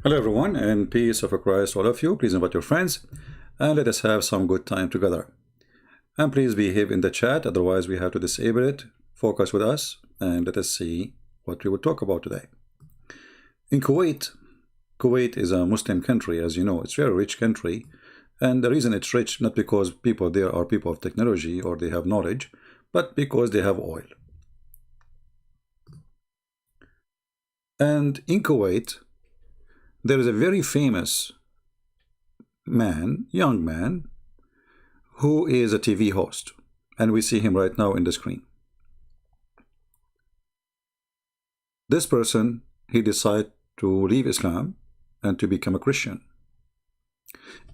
Hello everyone, and peace of Christ all of you. Please invite your friends and let us have some good time together. And please behave in the chat, otherwise we have to disable it. Focus with us and let us see what we will talk about today. In Kuwait, Kuwait is a Muslim country, as you know. It's a very rich country, and the reason it's rich not because people there are people of technology or they have knowledge, but because they have oil. And in Kuwait, there is a very famous man, young man, who is a TV host, and we see him right now in the screen. This person, he decided to leave Islam and to become a Christian.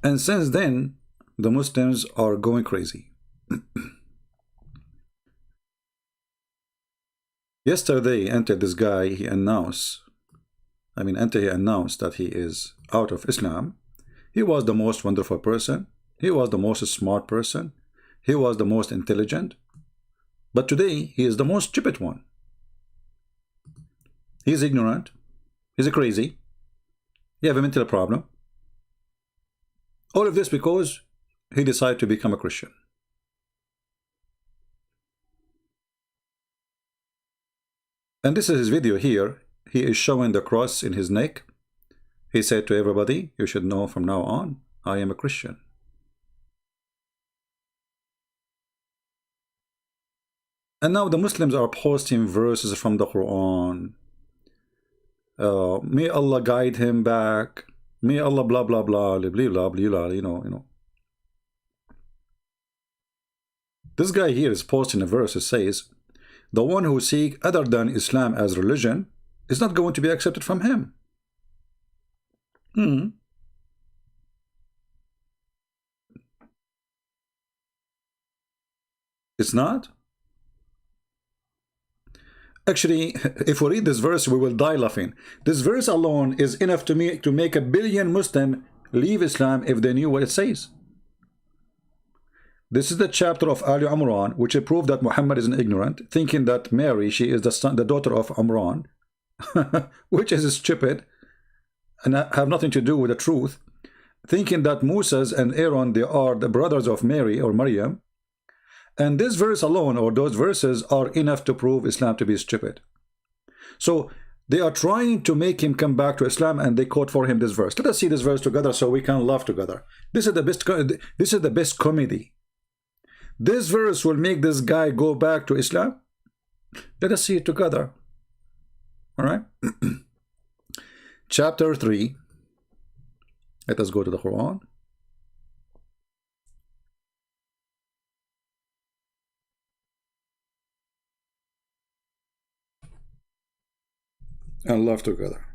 And since then, the Muslims are going crazy. Yesterday, until this guy, he announced that he is out of Islam, he was the most wonderful person, he was the most smart person, he was the most intelligent, but today he is the most stupid one. He is ignorant, he's crazy, he has a mental problem. All of this because he decided to become a Christian. And this is his video here. He is showing the cross in his neck. He said to everybody, you should know from now on, I am a Christian. And now the Muslims are posting verses from the Quran. May Allah guide him back. May Allah blah blah blah blah blah blah, you know. This guy here is posting a verse that says, the one who seeks other than Islam as religion is not going to be accepted from him. It's not? Actually, if we read this verse, we will die laughing. This verse alone is enough to make 1 billion Muslims leave Islam if they knew what it says. This is the chapter of Ali Imran, which proved that Muhammad is an ignorant, thinking that Mary, she is the daughter of Imran, which is stupid and have nothing to do with the truth, thinking that Moses and Aaron, they are the brothers of Mary or Maryam. And this verse alone, or those verses, are enough to prove Islam to be stupid. So they are trying to make him come back to Islam, and they quote for him this verse. Let us see this verse together so we can laugh together. This is the best. This is the best comedy. This verse will make this guy go back to Islam. Let us see it together. All right. Chapter 3. Let us go to the Quran. And laugh together.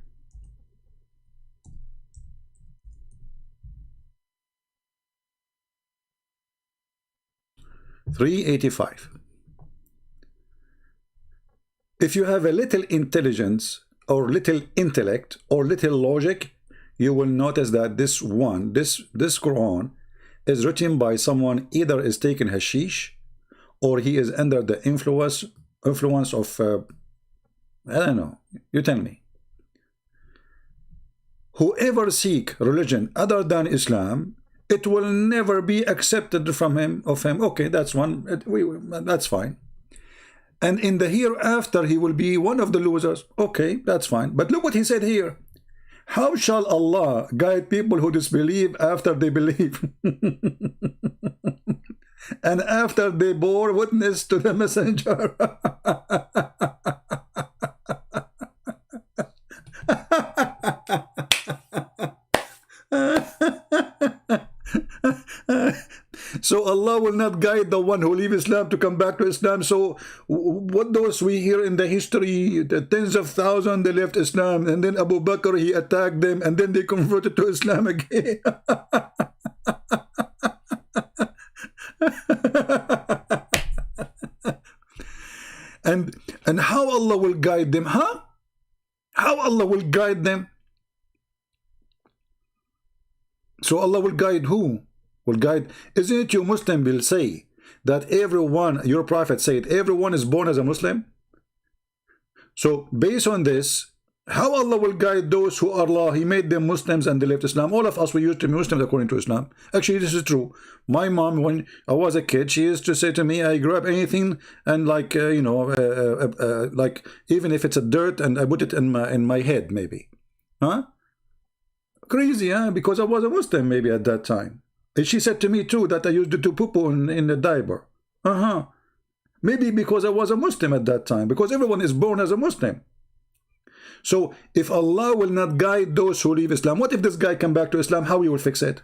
$385. If you have a little intelligence or little intellect or little logic, you will notice that this Quran is written by someone either is taking hashish or he is under the influence of I don't know, you tell me. Whoever seek religion other than Islam, it will never be accepted from him. Okay, that's that's fine. And in the hereafter, he will be one of the losers. Okay, that's fine. But look what he said here. How shall Allah guide people who disbelieve after they believe? And after they bore witness to the messenger. So Allah will not guide the one who leave Islam to come back to Islam. So what those we hear in the history, the tens of thousands, they left Islam, and then Abu Bakr, he attacked them, and then they converted to Islam again. and how Allah will guide them? Huh? How Allah will guide them? So Allah will guide who? Will guide, isn't it you Muslim will say that everyone, your prophet said, everyone is born as a Muslim? So based on this, How Allah will guide those who Allah, He made them Muslims and they left Islam? All of us, we used to be Muslims according to Islam. Actually, this is true. My mom, when I was a kid, she used to say to me, I grab anything and like, like even if it's a dirt and I put it in my head maybe. Huh? Crazy, huh? Because I was a Muslim maybe at that time. And she said to me too that I used to do poo-poo in the diaper. Maybe because I was a Muslim at that time. Because everyone is born as a Muslim. So if Allah will not guide those who leave Islam, what if this guy come back to Islam? How you will fix it?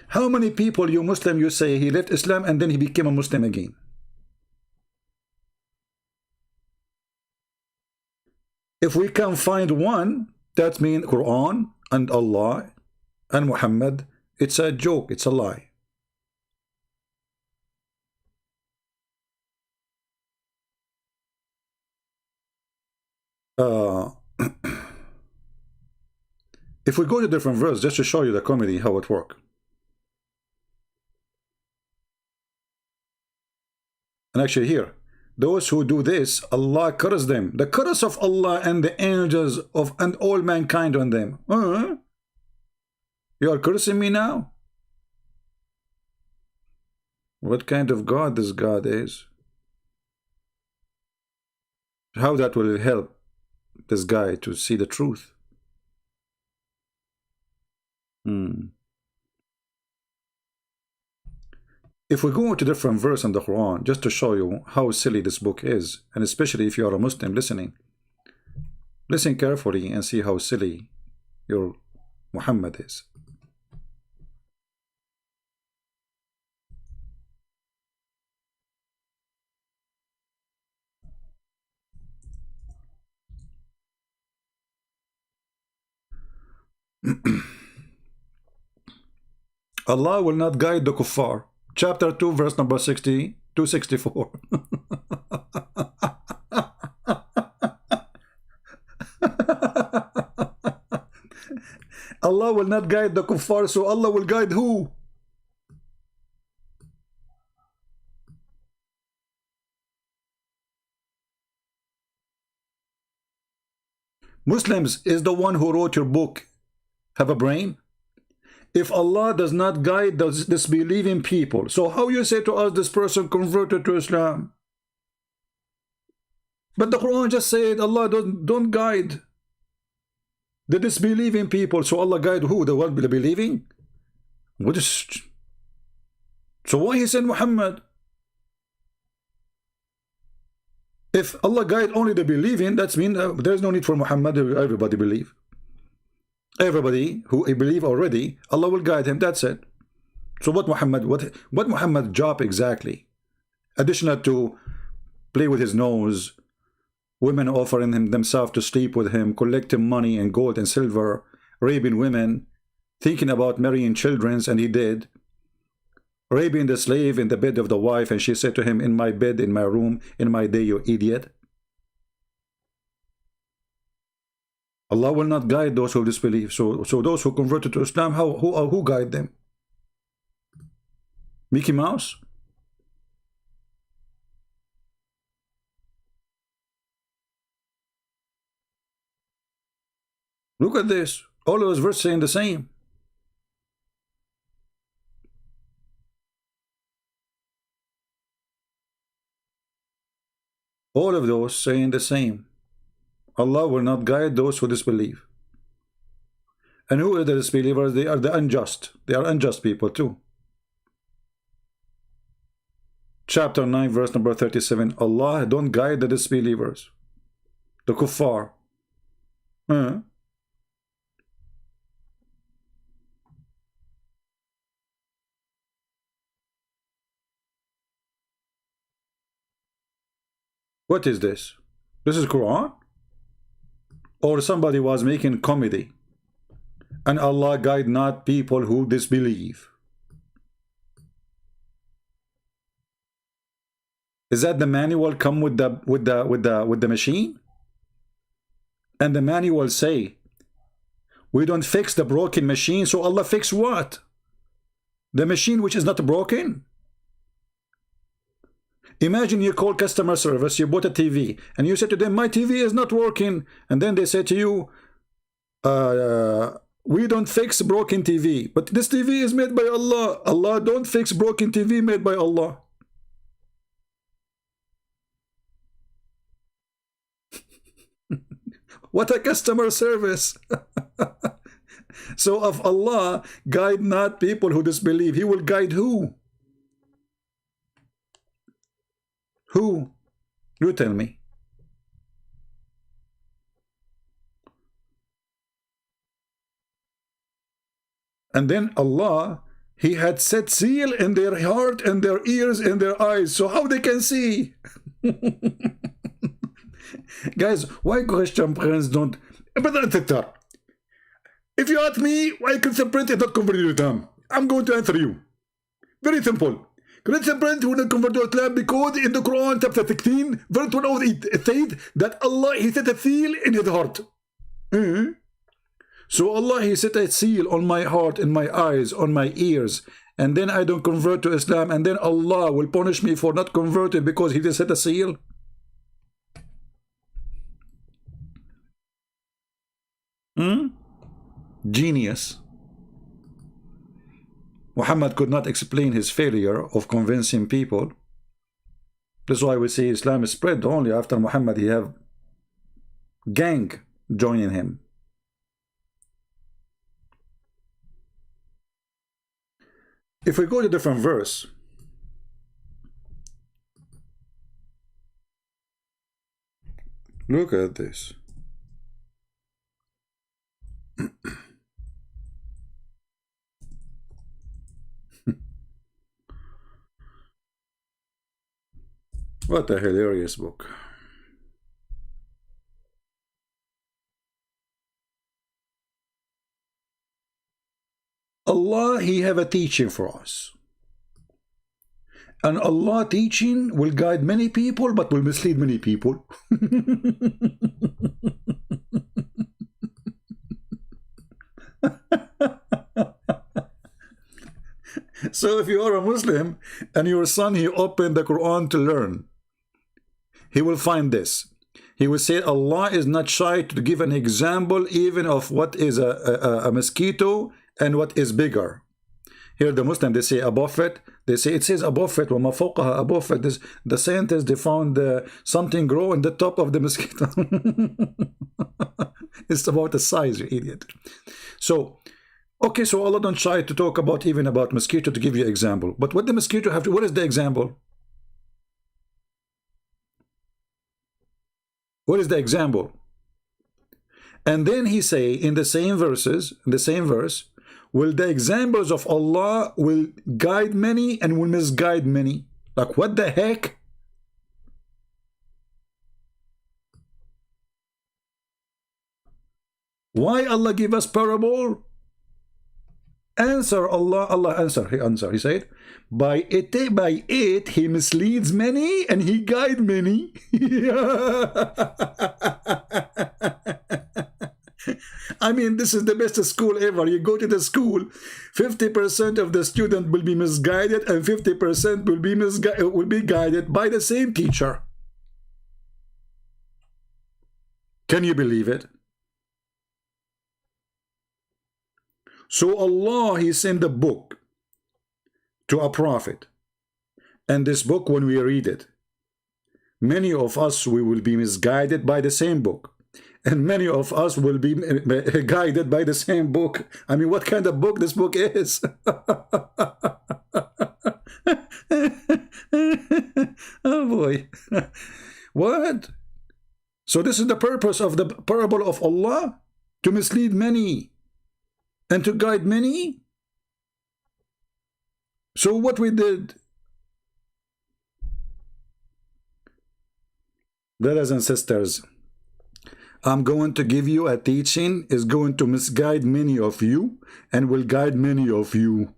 How many people you Muslim you say he left Islam and then he became a Muslim again? If we can find one, that means Quran and Allah and Muhammad, it's a joke, it's a lie. If we go to different verse, just to show you the comedy, how it works. And actually here, those who do this, Allah curses them. The curse of Allah and the angels of and all mankind on them. You are cursing me now? What kind of God this God is? How that will help this guy to see the truth? If we go to different verse in the Quran, just to show you how silly this book is, and especially if you are a Muslim listening, listen carefully and see how silly your Muhammad is. Allah will not guide the kuffar. Chapter 2, verse number 264. Allah will not guide the kuffar, so Allah will guide who? Muslims, is the one who wrote your book have a brain? If Allah does not guide those disbelieving people, so how you say to us this person converted to Islam? But the Quran just said Allah don't guide the disbelieving people, so Allah guide who? The one believing? What is? So why he sent Muhammad? If Allah guide only the believing, that means there's no need for Muhammad. Everybody believe. Everybody who believe already, Allah will guide him. That's it. So what Muhammad's job exactly? Additional to play with his nose, women offering him themselves to sleep with him, collecting money and gold and silver, raping women, thinking about marrying children, and he did. Raping the slave in the bed of the wife, and she said to him, in my bed, in my room, in my day, you idiot. Allah will not guide those who disbelieve. So those who converted to Islam, who guide them? Mickey Mouse? Look at this. All of those verses saying the same. All of those saying the same. Allah will not guide those who disbelieve. And who are the disbelievers? They are the unjust. They are unjust people too. Chapter 9, verse number 37. Allah don't guide the disbelievers. The kuffar. What is this? This is Quran? Or somebody was making comedy, and Allah guide not people who disbelieve. Is that the manual come with the machine? And the manual say, we don't fix the broken machine, so Allah fix what? The machine which is not broken? Imagine you call customer service, you bought a TV, and you say to them, my TV is not working. And then they say to you, we don't fix broken TV. But this TV is made by Allah. Allah don't fix broken TV made by Allah. What a customer service. So if Allah guide not people who disbelieve, he will guide who? Who? You tell me. And then Allah, he had set seal in their heart and their ears and their eyes. So how they can see? Guys, why Christian friends don't... If you ask me why Christian friends is not converted to Islam, I'm going to answer you. Very simple. Christian friends will not convert to Islam because in the Quran chapter 16, verse 1 it says that Allah, he set a seal in his heart. So Allah, he set a seal on my heart, in my eyes, on my ears, and then I don't convert to Islam, and then Allah will punish me for not converting because he just set a seal. Genius. Muhammad could not explain his failure of convincing people. That's why we say Islam is spread only after Muhammad. He have gang joining him. If we go to a different verse, look at this. What a hilarious book. Allah, he have a teaching for us. And Allah teaching will guide many people, but will mislead many people. So if you are a Muslim and your son, he opened the Quran to learn, he will find this. He will say Allah is not shy to give an example even of what is a mosquito and what is bigger. Here the Muslim, they say above it, they say it says above it, وَمَا فَوْقَهَا, above it. The scientists, they found something grow in the top of the mosquito. It's about the size, you idiot. So, okay, so Allah don't try to talk about even about mosquito to give you example. But what the mosquito have to, what is the example? What is the example? And then he say in the same verses, in the same verse, will the examples of Allah will guide many and will misguide many. Like what the heck? Why Allah give us parable? Answer Allah, Allah answer, he said, by it he misleads many and he guide many. I mean, this is the best school ever. You go to the school, 50% of the student will be misguided and 50% will be guided by the same teacher. Can you believe it? So Allah, he sent a book to a prophet. And this book, when we read it, many of us, we will be misguided by the same book. And many of us will be guided by the same book. I mean, what kind of book this book is? Oh boy. What? So this is the purpose of the parable of Allah? To mislead many and to guide many? So what we did? Brothers and sisters, I'm going to give you a teaching is going to misguide many of you and will guide many of you.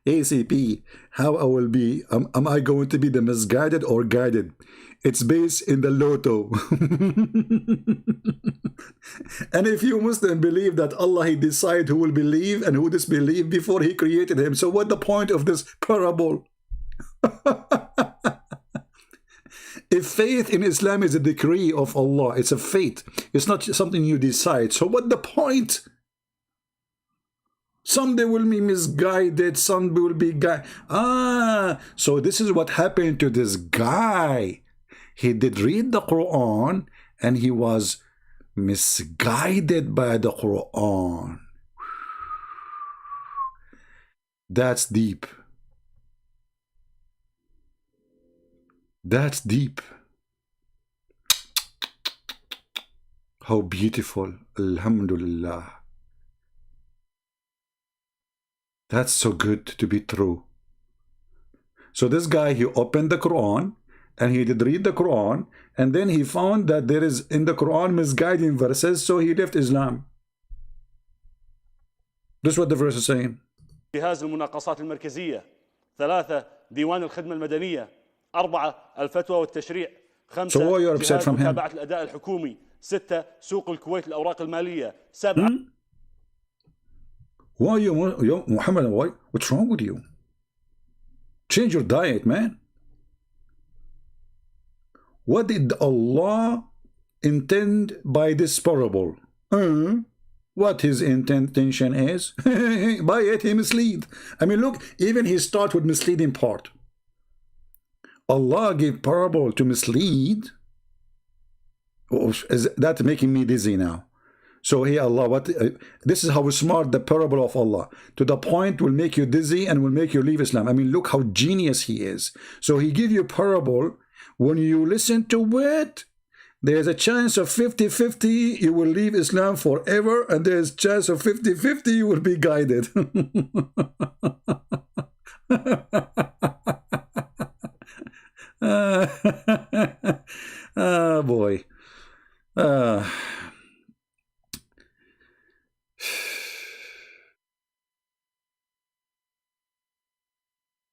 ACP, how I will be, am I going to be the misguided or guided? It's based in the lotto. And if you Muslim believe that Allah, he decide who will believe and who disbelieve before he created him, so what the point of this parable? If faith in Islam is a decree of Allah, it's a fate. It's not something you decide. So what the point? Some they will be misguided, some will be so this is what happened to this guy. He did read the Quran and he was misguided by the Quran. That's deep. That's deep. How beautiful. Alhamdulillah. That's so good to be true. So this guy, he opened the Quran and he did read the Quran, and then he found that there is in the Quran misguiding verses, so he left Islam. This is what the verse is saying. جهاز المناقصات المركزية، 3 ديوان الخدمة المدنية، 4 الفتوى والتشريع، 5 جهاز متابعة الأداء الحكومي، 6 سوق الكويت الأوراق المالية، 7 Why you Muhammad, why? What's wrong with you? Change your diet, man. What did Allah intend by this parable? What his intention is? By it he mislead. I mean, look, even he start with misleading part. Allah gave parable to mislead. Oh, is that making me dizzy now? So here Allah, what? This is how smart the parable of Allah. To the point will make you dizzy and will make you leave Islam. I mean, look how genius he is. So he give you a parable. When you listen to it, there's a chance of 50-50 you will leave Islam forever, and there's a chance of 50-50 you will be guided. Oh boy.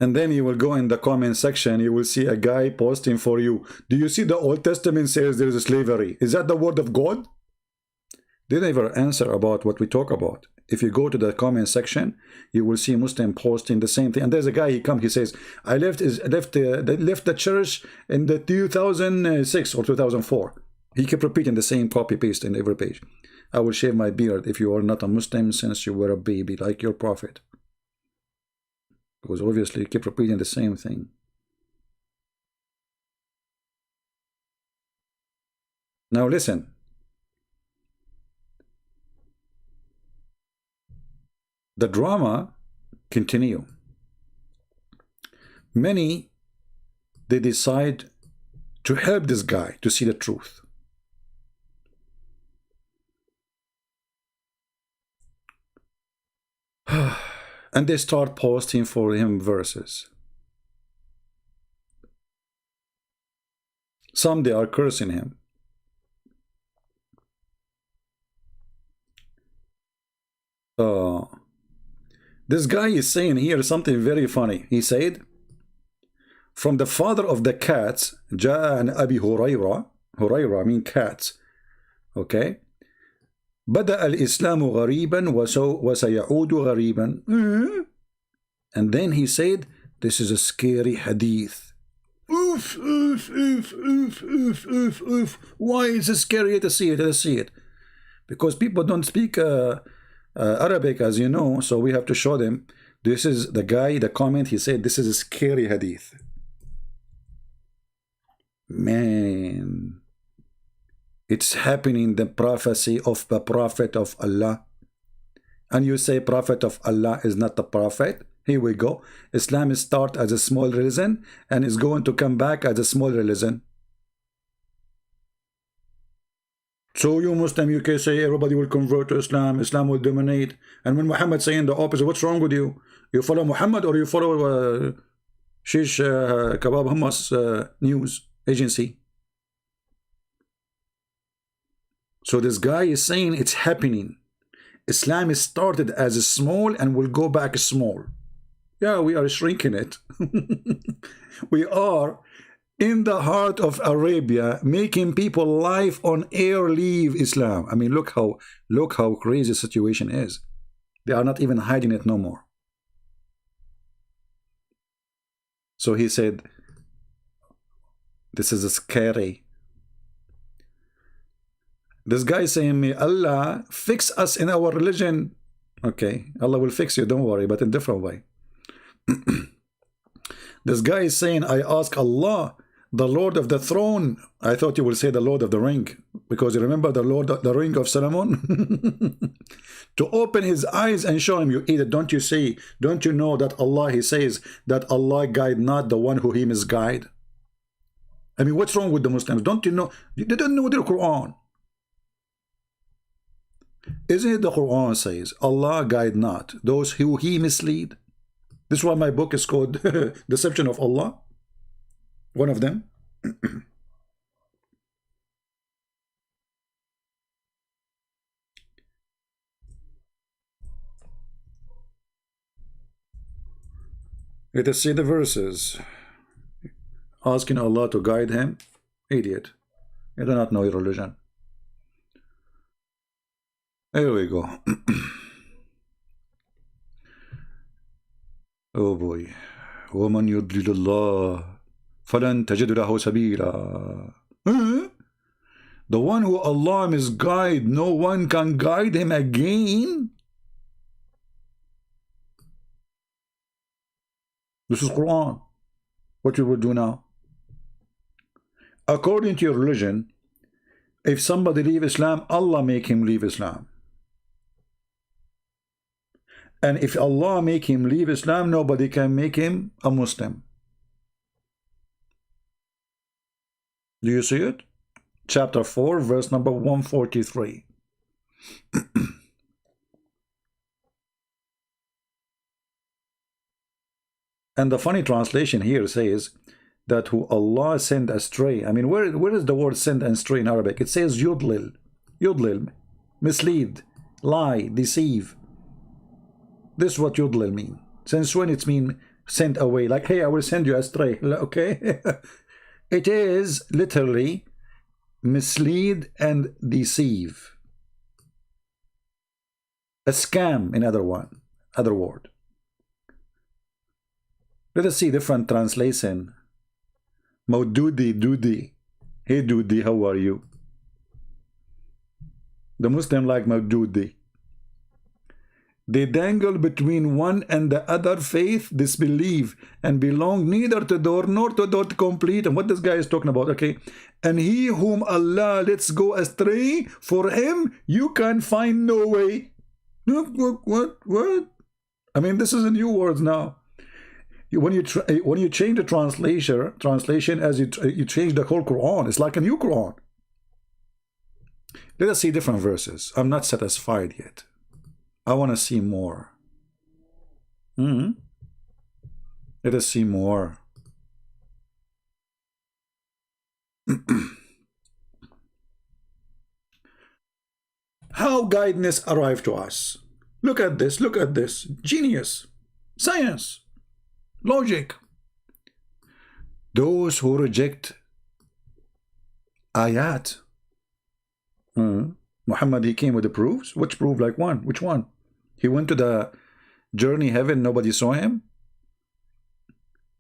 And then you will go in the comment section, you will see a guy posting for you. Do you see the Old Testament says there is slavery? Is that the word of God? They never answer about what we talk about. If you go to the comment section, you will see Muslim posting the same thing. And there's a guy, he says, I left the church in the 2006 or 2004. He kept repeating the same copy paste in every page. I will shave my beard if you are not a Muslim since you were a baby, like your prophet. Because obviously you keep repeating the same thing. Now listen. The drama continue. Many, they decide to help this guy to see the truth. And they start posting for him verses. Some they are cursing him. This guy is saying here something very funny. He said, from the father of the cats, جاء عن أبي هريرة. هريرة mean cats. Okay. بدأ الإسلام غريبا وسيعود غريبا. And then he said, this is a scary hadith. Oof, oof, oof, oof, oof, oof, oof. Why is it scary? Let's see it, let's see it. Because people don't speak Arabic, as you know, so we have to show them. This is the guy, the comment, he said, this is a scary hadith. Man. It's happening, the prophecy of the Prophet of Allah. And you say Prophet of Allah is not the Prophet. Here we go. Islam starts as a small religion and is going to come back as a small religion. So you Muslim, you can say everybody will convert to Islam, Islam will dominate. And when Muhammad saying the opposite, what's wrong with you? You follow Muhammad or you follow Shish Kebab Hummus news agency? So this guy is saying it's happening. Islam is started as a small and will go back small. Yeah, we are shrinking it. We are in the heart of Arabia, making people live on air leave Islam. I mean, look how crazy the situation is. They are not even hiding it no more. So he said, This is scary. This guy saying me, Allah, fix us in our religion. Okay, Allah will fix you, don't worry, but in a different way. This guy is saying, I ask Allah, the Lord of the throne. I thought you will say the Lord of the ring, because you remember the ring of Solomon? To open his eyes and show him, you idiot. Don't you see? Don't you know that Allah, he says that Allah guide not the one who he misguide? I mean, what's wrong with the Muslims? Don't you know? They don't know the Quran. Isn't it the Quran says, Allah guide not those who he mislead? This is why my book is called Deception of Allah. One of them. Let us see the verses. Asking Allah to guide him. Idiot. You do not know your religion. Here we go. Oh boy. وَمَنْ يُضْلِلِ اللَّهِ فَلَنْ تَجِدُ لَهُ سَبِيلًا. The one who Allah misguide, no one can guide him again. This is Quran. What you will do now? According to your religion, if somebody leave Islam, Allah make him leave Islam. And if Allah make him leave Islam, nobody can make him a Muslim. Do you see it? Chapter 4, verse number 143. And the funny translation here says that who Allah sent astray. I mean, where is the word send and stray in Arabic? It says yudlil. Yudlil. Mislead. Lie. Deceive. This is what yudlil mean. Since when it's mean sent away? Like, hey, I will send you astray. Okay? It is literally mislead and deceive. A scam, in other word. Let us see different translation. Maududi, Dudi. Hey Dudi, how are you? The Muslim like Maududi. They dangle between one and the other faith, disbelief, and belong neither to door nor to door to complete. And what this guy is talking about, okay? And he whom Allah lets go astray, for him you can find no way. What? I mean, this is a new words now. When you change the translation as you change the whole Quran, it's like a new Quran. Let us see different verses. I'm not satisfied yet. I want to see more. Let us see more. How guidance arrived to us? Look at this. Look at this. Genius. Science. Logic. Those who reject ayat. Muhammad, he came with the proofs. Which proof? Like one? Which one? He went to the journey heaven, nobody saw him.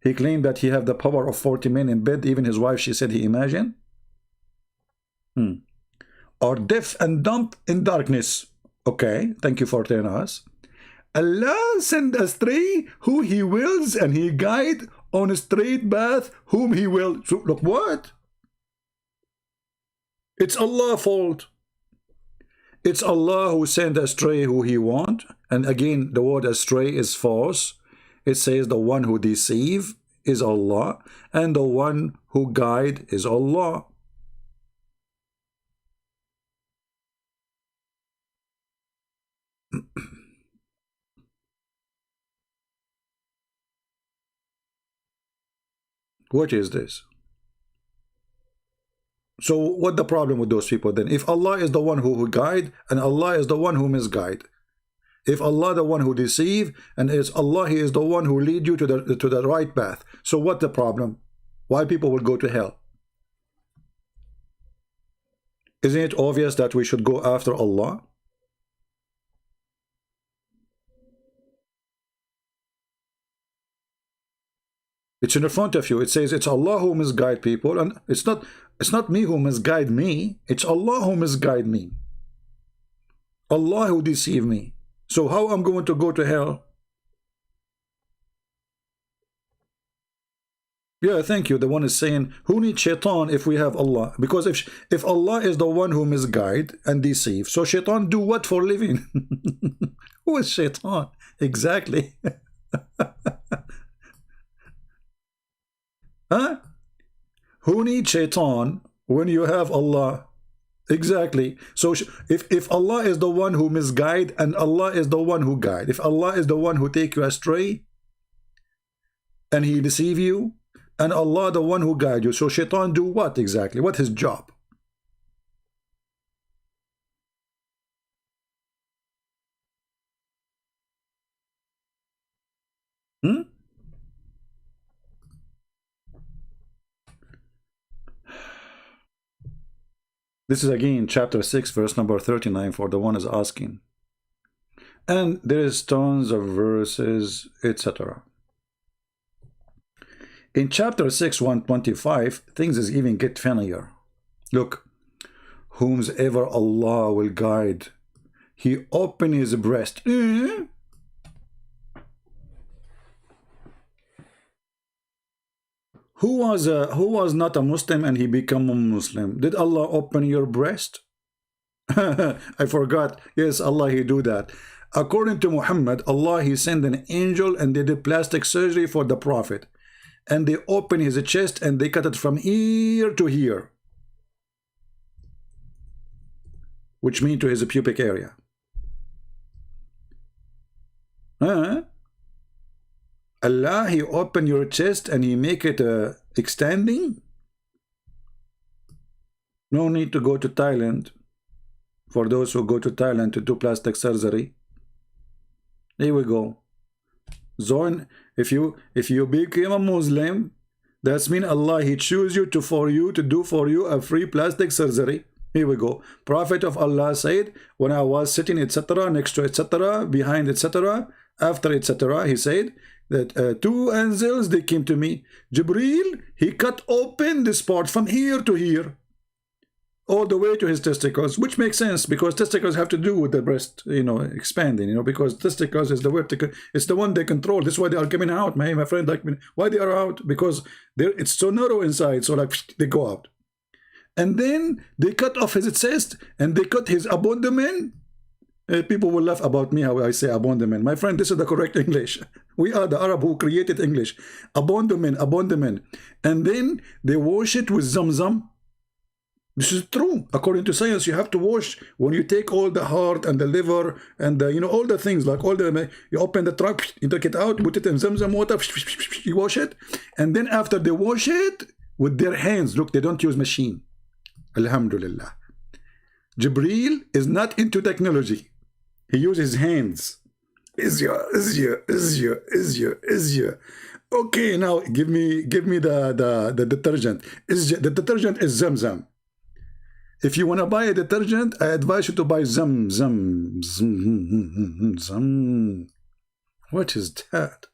He claimed that he had the power of 40 men in bed. Even his wife, she said he imagined. Or deaf and dumb in darkness. Okay, thank you for telling us. Allah send astray who he wills, and he guide on a straight path whom he will. So, look, what? It's Allah's fault. It's Allah who sent astray who he want. And again, the word astray is false. It says the one who deceive is Allah, and the one who guide is Allah. What is this? So what the problem with those people then? If Allah is the one who guide, and Allah is the one who misguide. If Allah the one who deceive, and it's Allah, he is the one who lead you to the right path. So what the problem? Why people will go to hell? Isn't it obvious that we should go after Allah? It's in front of you. It says it's Allah who misguide people, and it's not me who misguide me. It's Allah who misguide me. Allah who deceive me. So how I'm going to go to hell? Yeah, thank you. The one is saying, who needs shaitan if we have Allah? Because if Allah is the one who misguide and deceive, so shaitan do what for living? Who is shaitan? Exactly. Huh? Who needs shaitan when you have Allah? Exactly. So if Allah is the one who misguide and Allah is the one who guide, if Allah is the one who take you astray and he deceive you, and Allah the one who guide you, so shaitan do what exactly? What his job? This is again chapter 6 verse number 39 for the one is asking. And there is tons of verses, etc. In chapter 6 125 things is even get funnier. Look, whomsoever Allah will guide, he open his breast. Who was not a Muslim and he become a Muslim? Did Allah open your breast? I forgot. Yes, Allah he do that. According to Muhammad, Allah he sent an angel and they did plastic surgery for the Prophet. And they open his chest and they cut it from ear to here, which means to his pubic area. Allah he open your chest and he make it extending. No need to go to Thailand for those who go to Thailand to do plastic surgery. Here we go. Zoin, if you became a Muslim, that's mean Allah he choose you to do for you a free plastic surgery. Here we go. Prophet of Allah said, when I was sitting etc. next to etc. behind etc. after etc. he said that two angels they came to me. Jibreel he cut open this part from here to here, all the way to his testicles, which makes sense because testicles have to do with the breast, expanding, because testicles is the vertical, it's the one they control. That's why they are coming out, my friend. Like, why they are out? Because it's so narrow inside, so like they go out. And then they cut off his chest and they cut his abdomen. People will laugh about me how I say abdomen. My friend, this is the correct English. We are the Arab who created English. Abdomen. And then they wash it with zamzam. This is true. According to science, you have to wash when you take all the heart and the liver and the, all the things, like all the, you open the trunk, you take it out, put it in zamzam water, you wash it. And then after they wash it with their hands, look, they don't use machine. Alhamdulillah. Jibreel is not into technology. He uses hands. Izya. Okay, now give me the detergent. The detergent is zamzam. If you want to buy a detergent, I advise you to buy zam. What is that?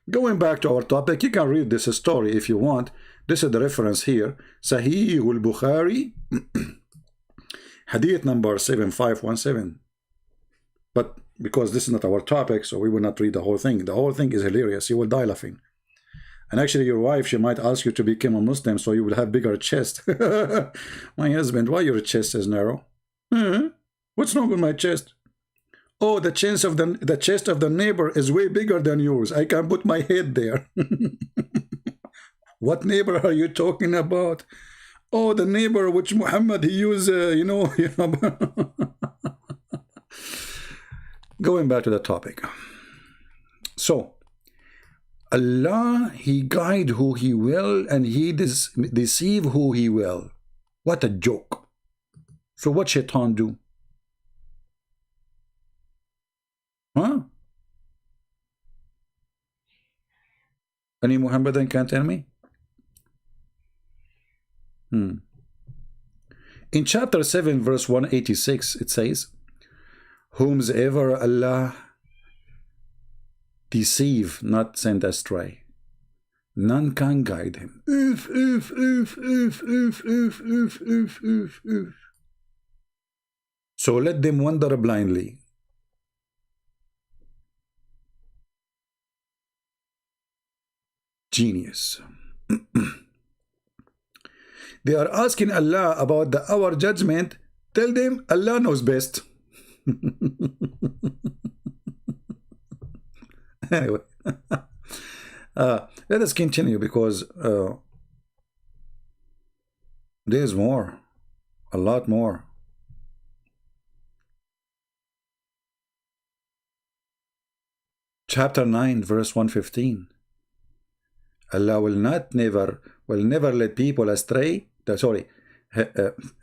Going back to our topic, you can read this story if you want. This is the reference here. Sahih al-Bukhari, hadith number 7517. But because this is not our topic, so we will not read the whole thing. The whole thing is hilarious. You will die laughing. And actually, your wife, she might ask you to become a Muslim, so you will have bigger chest. My husband, why your chest is narrow? What's wrong with my chest? Oh, the chest of the neighbor is way bigger than yours. I can put my head there. What neighbor are you talking about? Oh, the neighbor which Muhammad he used, Going back to the topic. So, Allah, he guide who he will and he deceive who he will. What a joke. So what shaitan do? Huh? Any Muhammadan can tell me? In chapter 7 verse 186 it says, whomsoever Allah deceive, not send astray. none can guide him. Oof, oof, oof, oof, oof, oof, oof, oof, oof, oof. So let them wander blindly. Genius. They are asking Allah about the hour judgment. Tell them Allah knows best. Anyway, let us continue because there's more, a lot more. Chapter 9, verse 115. Allah will never let people astray. Sorry,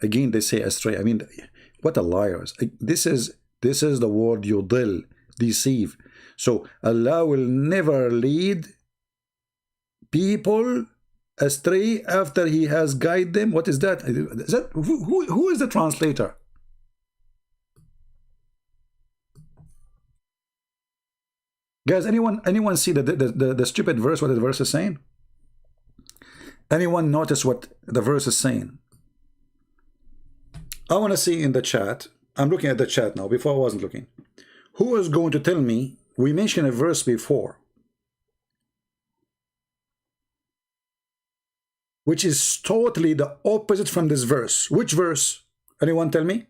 again they say astray. I mean, what a liars! This is the word yudil, deceive. So Allah will never lead people astray after He has guided them. What is that? Who is the translator? Guys, anyone see the stupid verse? What the verse is saying? Anyone notice what the verse is saying? I want to see in the chat. I'm looking at the chat now. Before I wasn't looking. Who is going to tell me? We mentioned a verse before, which is totally the opposite from this verse. Which verse? Anyone tell me?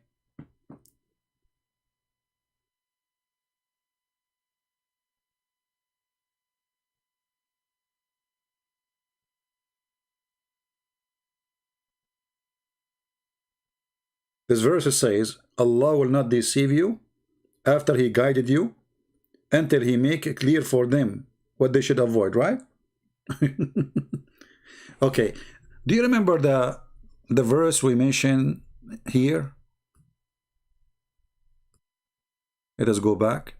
This verse says, Allah will not deceive you after He guided you until He make it clear for them what they should avoid, right? Okay. Do you remember the verse we mentioned here? Let us go back.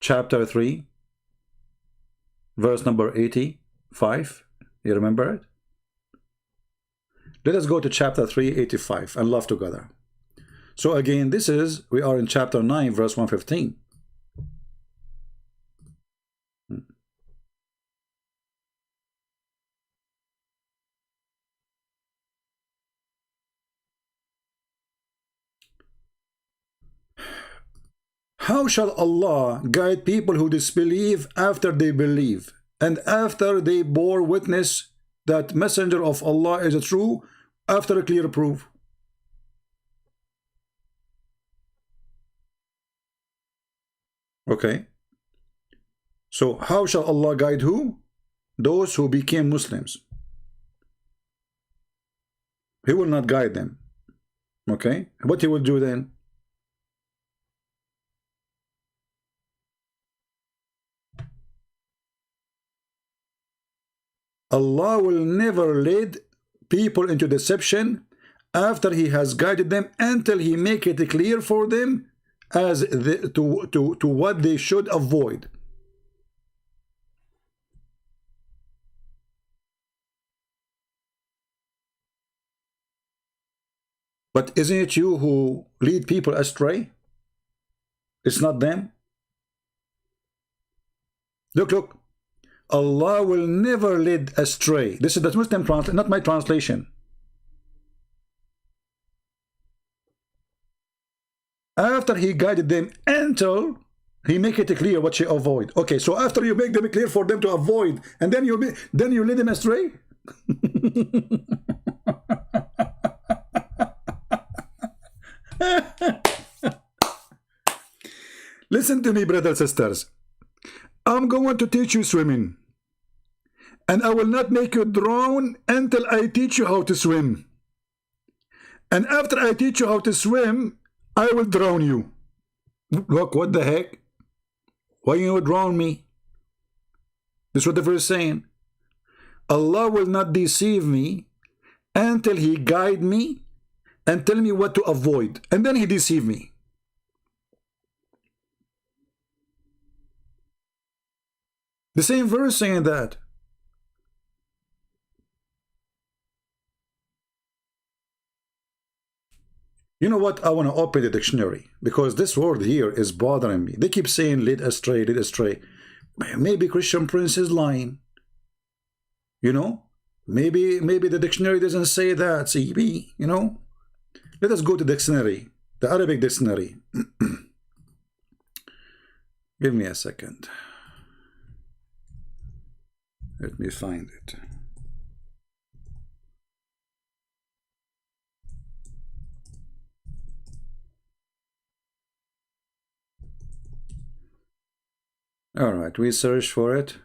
Chapter 3, verse number 85. You remember it? Let us go to chapter 3, 85 and laugh together. So again, we are in chapter 9, verse 115. How shall Allah guide people who disbelieve after they believe, and after they bore witness that messenger of Allah is true, after a clear proof? Okay. So how shall Allah guide who? Those who became Muslims. He will not guide them. Okay. What He will do then? Allah will never lead people into deception after He has guided them until He make it clear for them as to what they should avoid. But isn't it you who lead people astray? It's not them. Look. Allah will never lead astray. This is the Muslim translation, not my translation. After He guided them until He make it clear what you avoid. Okay, so after you make them clear for them to avoid, and then you lead them astray. Listen to me, brothers and sisters. I'm going to teach you swimming, and I will not make you drown until I teach you how to swim. And after I teach you how to swim, I will drown you. Look, what the heck? Why you drown me? This is what the verse is saying. Allah will not deceive me until He guide me and tell me what to avoid, and then He deceive me. The same verse saying that. You know what? I want to open the dictionary because this word here is bothering me. They keep saying lead astray, lead astray. Maybe Christian Prince is lying. You know? Maybe the dictionary doesn't say that, CB, you know? Let us go to dictionary, the Arabic dictionary. Give me a second. Let me find it. All right, we search for it.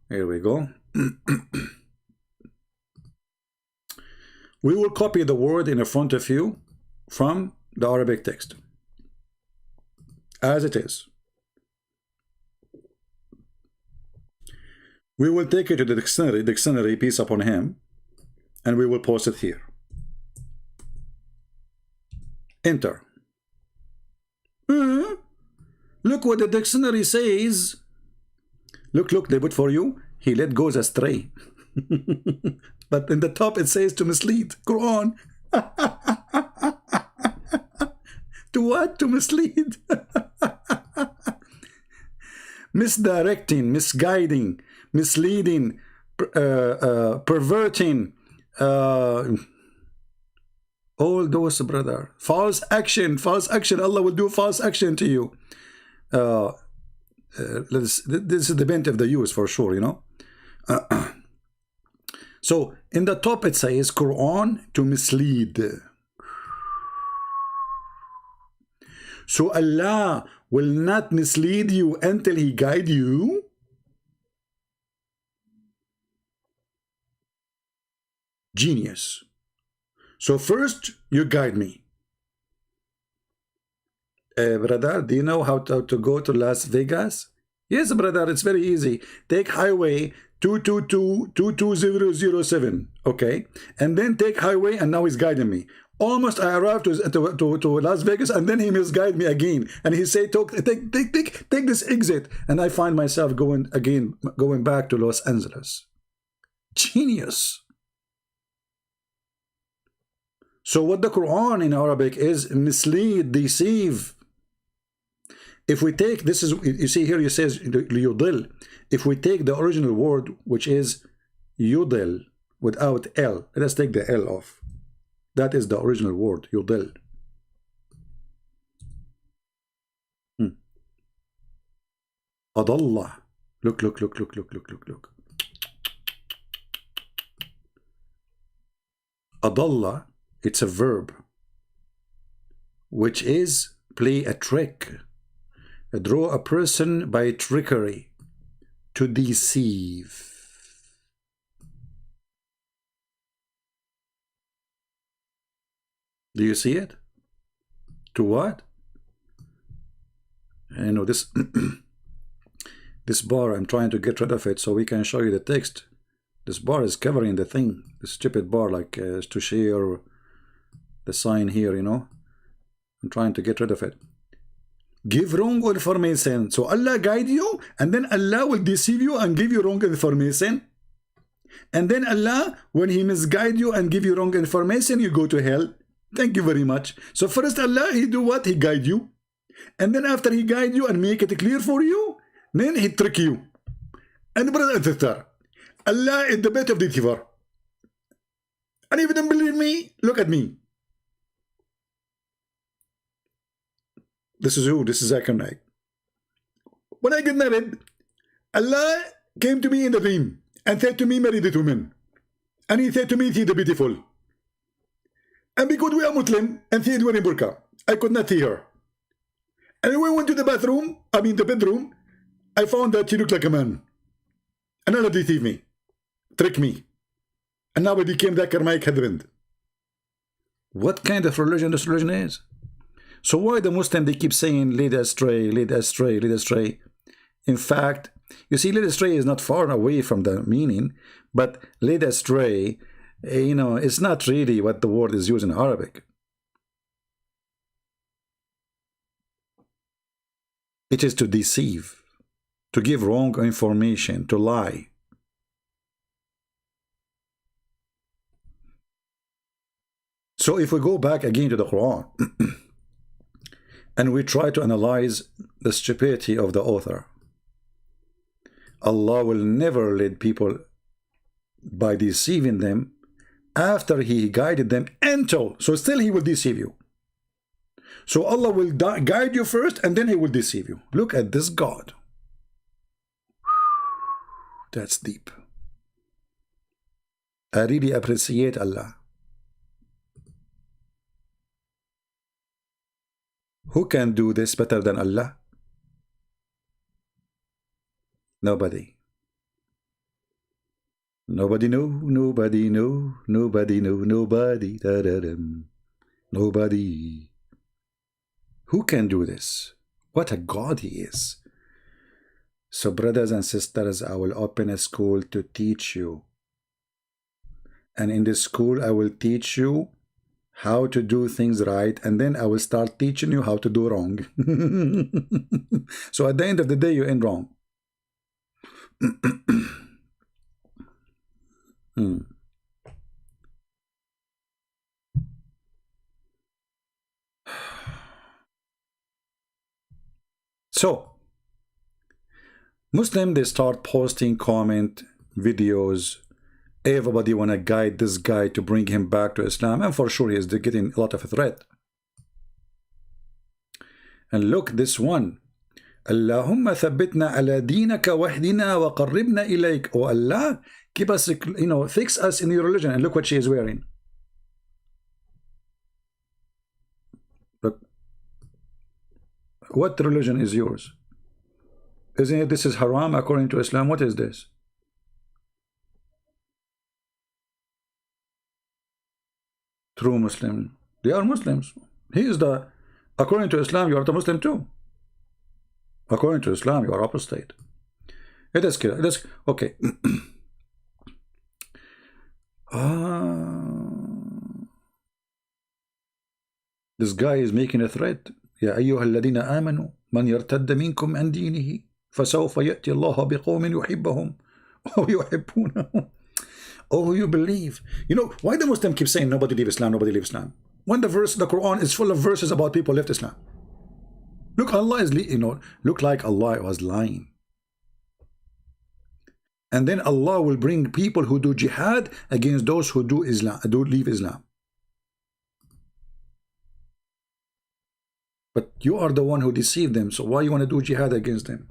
Here we go. We will copy the word in front of you from the Arabic text as it is. We will take it to the dictionary, peace upon him, and we will post it here. Enter. Look what the dictionary says. Look, they put for you. He let goes astray. But in the top it says to mislead. Quran. To what? To mislead. Misdirecting, misguiding, misleading, perverting, all those, brother. False action. Allah will do false action to you. This is the bent of the use for sure, you know. So in the top it says Quran to mislead. So Allah will not mislead you until He guide you. Genius. So first you guide me. Brother, do you know how to go to Las Vegas? Yes, brother, it's very easy. Take highway 222-22007, okay? And then take highway, and now he's guiding me. Almost I arrived to Las Vegas, and then he misguided me again. And he said, take this exit. And I find myself going back to Los Angeles. Genius. So what the Quran in Arabic is mislead, deceive. If we take, this is, you see here, it says yudil. If we take the original word, which is yudil, without L, let us take the L off. That is the original word, yudil. Adallah. Look. Adallah, it's a verb, which is play a trick. Draw a person by trickery, to deceive. Do you see it? To what? I know this this bar, I'm trying to get rid of it so we can show you the text. This bar is covering the thing, this stupid bar, like to share the sign here, you know. I'm trying to get rid of it. Give wrong information. So Allah guide you, and then Allah will deceive you and give you wrong information. And then Allah, when He misguide you and give you wrong information, you go to hell. Thank you very much. So first Allah, He do what? He guide you. And then after He guide you and make it clear for you, then He trick you. And brother and sister, Allah is the best of the deceiver. And if you don't believe me, look at me. This is who? This is Zakir Naik. When I get married, Allah came to me in the dream and said to me, marry the woman. And He said to me, see the beautiful. And because we are Muslim and she is wearing burqa, I could not see her. And when we went to the bathroom, the bedroom, I found that she looked like a man. And Allah deceived me, tricked me. And now I became Zakir Naik husband. What kind of religion this religion is? So why the Muslim, they keep saying lead astray, lead astray, lead astray? In fact, you see, lead astray is not far away from the meaning, but lead astray, you know, it's not really what the word is used in Arabic. It is to deceive, to give wrong information, to lie. So if we go back again to the Quran and we try to analyze the stupidity of the author, Allah will never lead people by deceiving them after He guided them until, so still He will deceive you. So Allah will guide you first and then He will deceive you. Look at this God. That's deep. I really appreciate Allah. Who can do this better than Allah? Nobody. Nobody know, nobody know, nobody know, nobody. Da-da-dum. Nobody. Who can do this? What a God He is. So brothers and sisters, I will open a school to teach you. And in this school, I will teach you how to do things right, and then I will start teaching you how to do wrong. So at the end of the day, you end wrong. So Muslim, they start posting comment videos. Everybody want to guide this guy to bring him back to Islam, and for sure he is getting a lot of threat. And look, this one, Allahumma thabbitna ala dinaka wahdina wa qarribna ilayk. Oh Allah, keep us, fix us in your religion. And look what she is wearing. Look, what religion is yours? Isn't it this is haram according to Islam? What is this? True Muslim. They are Muslims. He is the, according to Islam, you are the Muslim too. According to Islam, you are apostate. It is clear. It is okay. This guy is making a threat. يا أيها الذين آمنوا من يرتد منكم عن دينه فسوف يأتي الله بقوم يحبهم ويحبونه. Oh, you believe. You know, why the Muslim keep saying nobody leave Islam, nobody leave Islam? When the Quran is full of verses about people left Islam. Look, Allah is, look like Allah was lying. And then Allah will bring people who do jihad against those who do Islam, do leave Islam. But you are the one who deceived them, so why you want to do jihad against them?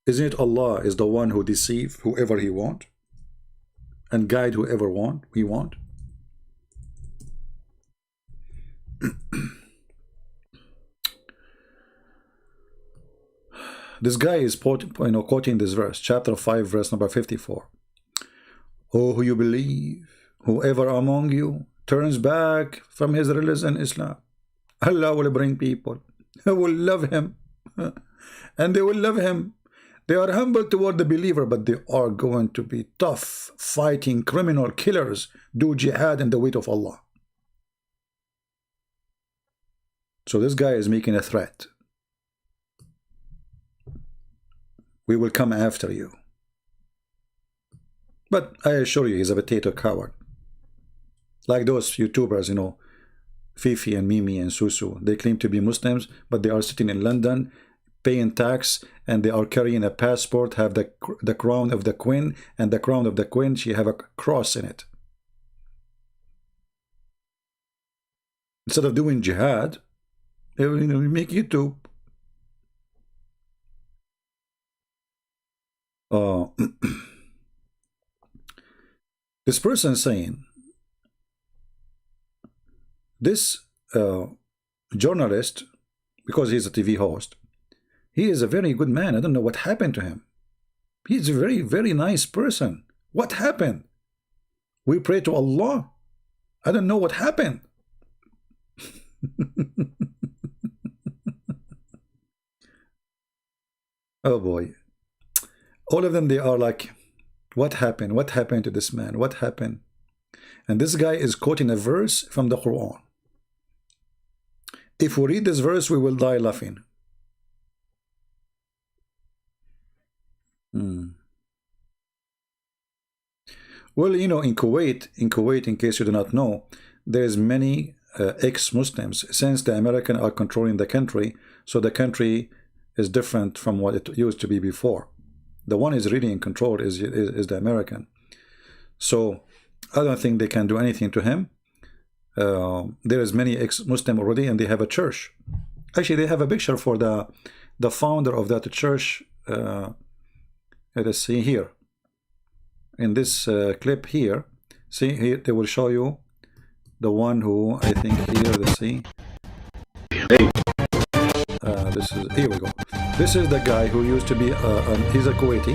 Isn't it Allah is the one who deceive whoever He want and guide whoever He want? This guy is quoting this verse, chapter 5, verse number 54. Oh, who you believe, whoever among you turns back from his religion, Islam, Allah will bring people who will love Him, and they will love Him. They are humble toward the believer, but they are going to be tough, fighting criminal killers, do jihad in the way of Allah. So this guy is making a threat. We will come after you. But I assure you, he's a potato coward. Like those YouTubers, Fifi and Mimi and Susu. They claim to be Muslims, but they are sitting in London, paying tax, and they are carrying a passport, have the crown of the queen, and the crown of the queen, she have a cross in it. Instead of doing jihad, they will make YouTube. This person saying, this journalist, because he's a TV host, he is a very good man. I don't know what happened to him. He's a very, very nice person. What happened? We pray to Allah. I don't know what happened. Oh boy. All of them, they are like, what happened? What happened to this man? What happened? And this guy is quoting a verse from the Quran. If we read this verse, we will die laughing. Well, you know, in Kuwait, in case you do not know, there's many ex-Muslims, since the Americans are controlling the country, so the country is different from what it used to be before. The one is really in control is the American. So I don't think they can do anything to him. There is many ex-Muslim already, and they have a church. Actually, they have a picture for the founder of that church. Let us see here. In this clip here, see here, they will show you the one who, I think here, let's see. This is, here we go. This is the guy who used to be, he's a Kuwaiti.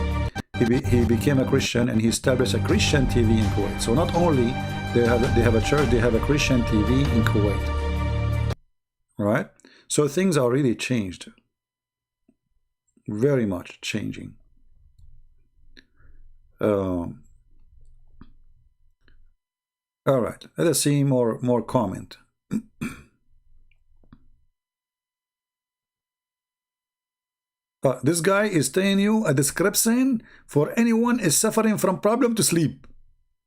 He became a Christian, and he established a Christian TV in Kuwait. So not only they have a church, they have a Christian TV in Kuwait. All right? So things are really changed. Very much changing. All right, let us see more comment. This guy is telling you a description for anyone is suffering from problem to sleep.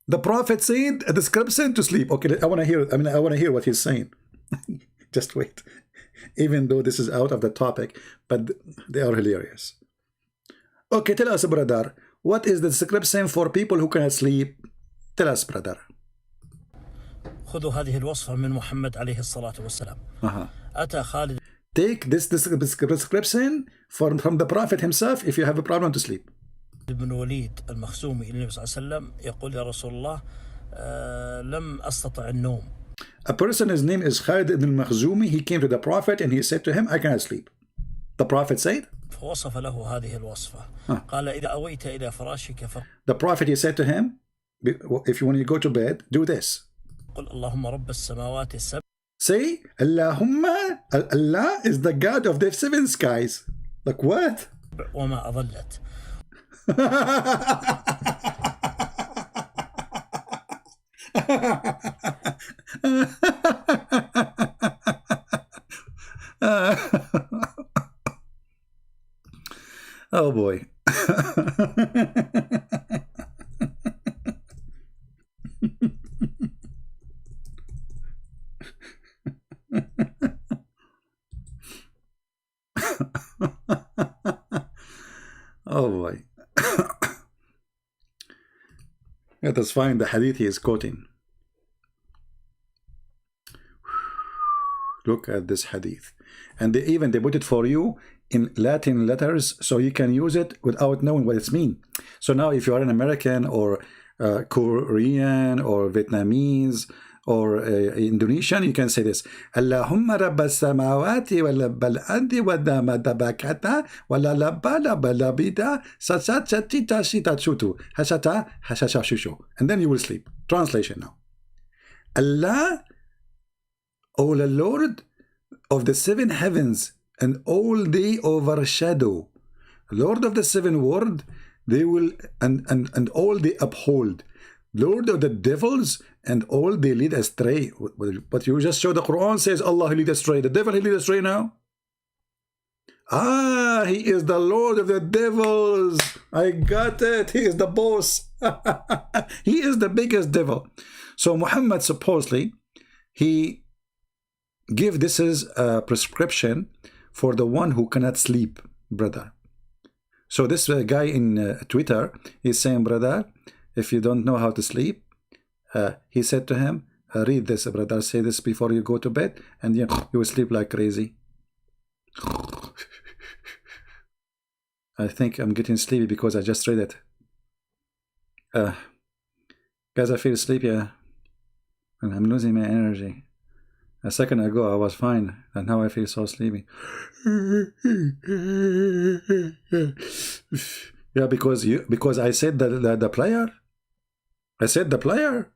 The Prophet said a description to sleep. Okay, I want to hear. I mean, I want to hear what he's saying. Just wait. Even though this is out of the topic, but they are hilarious. Okay, tell us, brother. What is the description for people who cannot sleep? Tell us, brother. خذوا هذه الوصفة من محمد عليه الصلاة والسلام. أتى خالد. Take this description from the Prophet himself if you have a problem to sleep. ابن وليد المخزومي إلى النبي صلى الله عليه وسلم يقول يا رسول الله لم أستطع النوم. A person's name is Khalid ibn al-Makhzumi. He came to the Prophet and he said to him, I cannot sleep. The Prophet said, فوصف له هذه الوصفة. قال إذا أويت إلى فراشك The Prophet, he said to him, if you want to go to bed, do this. قل اللهم رب السماوات السبع. Say, Allahumma, Allah is the God of the 7 skies. Like what? وما أضلت. Oh boy. Oh boy. Let us find the hadith he is quoting. Look at this hadith. And they put it for you in Latin letters so you can use it without knowing what it's mean. So now if you are an American or Korean or Vietnamese or Indonesian, you can say this. Allahumma rabba samawati wa labbal adi wa dama dabakata wa la labba labba labida sasatita sita chutu hasata hasasha shushu. And then you will sleep. Translation now. Allah, O the Lord of the 7 heavens, and all they overshadow. Lord of the 7 world, they will and all they uphold. Lord of the devils, and all they lead astray. But you just show the Quran says Allah lead astray. The devil he lead astray now. Ah, he is the Lord of the devils. I got it. He is the boss. He is the biggest devil. So Muhammad supposedly he give this as a prescription for the one who cannot sleep, brother. So this guy in Twitter is saying, brother, if you don't know how to sleep, he said to him, read this, brother, say this before you go to bed, and you will sleep like crazy. I think I'm getting sleepy because I just read it. Guys, I feel sleepy, and I'm losing my energy. A second ago I was fine, and now I feel so sleepy. Yeah, because I said the player. I said the player.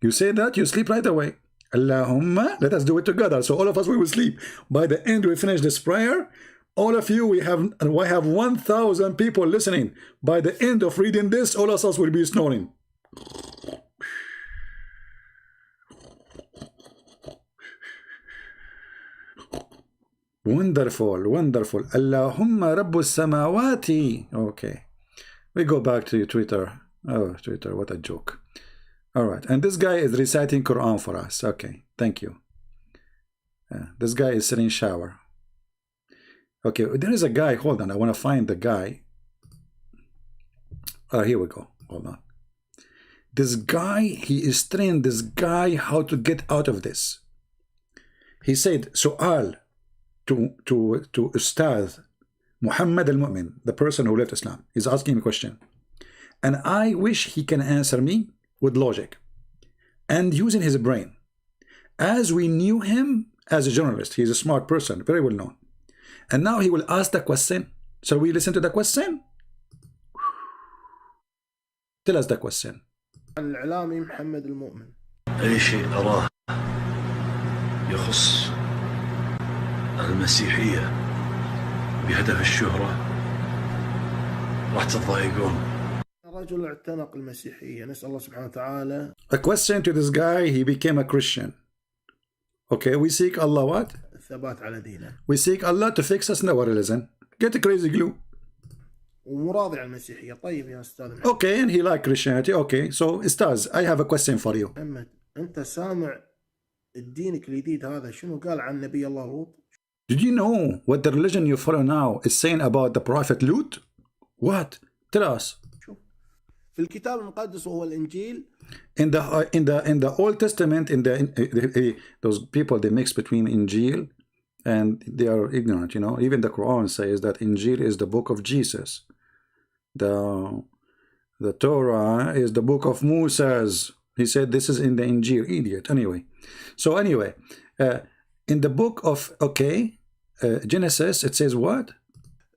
You say that, you sleep right away. Allahumma, let us do it together. So all of us, we will sleep. By the end we finish this prayer. All of you, we have 1,000 people listening. By the end of reading this, all of us will be snoring. Wonderful, wonderful. Allahumma rabbu samawati. Okay. We go back to Twitter. Oh, Twitter, what a joke. All right, and this guy is reciting Quran for us. Okay, thank you. This guy is sitting in shower. Okay, there is a guy. Hold on, I want to find the guy. Here we go. Hold on. This guy, he is telling this guy how to get out of this. He said, "Su'al to Ustad Muhammad al-Mu'min, the person who left Islam. He's asking me a question, and I wish he can answer me with logic and using his brain. As we knew him as a journalist, he's a smart person, very well known. And now he will ask the question. Shall we listen to the question? Tell us the question. الإعلامي محمد المؤمن. أي شيء أراه يخص المسيحية بهدف الشهرة راح تضايقون. رجل اعتنق المسيحية، نسأل الله سبحانه وتعالى. A question to this guy, he became a Christian. Okay, we seek Allah what? الثبات على دينه. We seek Allah to fix us in our religion. Get a crazy glue. ومراضي على المسيحية. طيب يا أستاذ. Okay, and he like Christianity. Okay, so Ustaz, I have a question for you. محمد، أنت سامع الدينك الجديد هذا شنو قال عن نبي الله لوط؟ Did you know what the religion you follow now is saying about the prophet Lut? What? Tell us. في الكتاب المقدس وهو الإنجيل. In the Old Testament, those people they mix between Injil and they are ignorant, you know. Even the Quran says that Injil is the book of Jesus. The Torah is the book of Moses. He said this is in the Injil. Idiot. Anyway, so anyway, in the book of Genesis, it says what?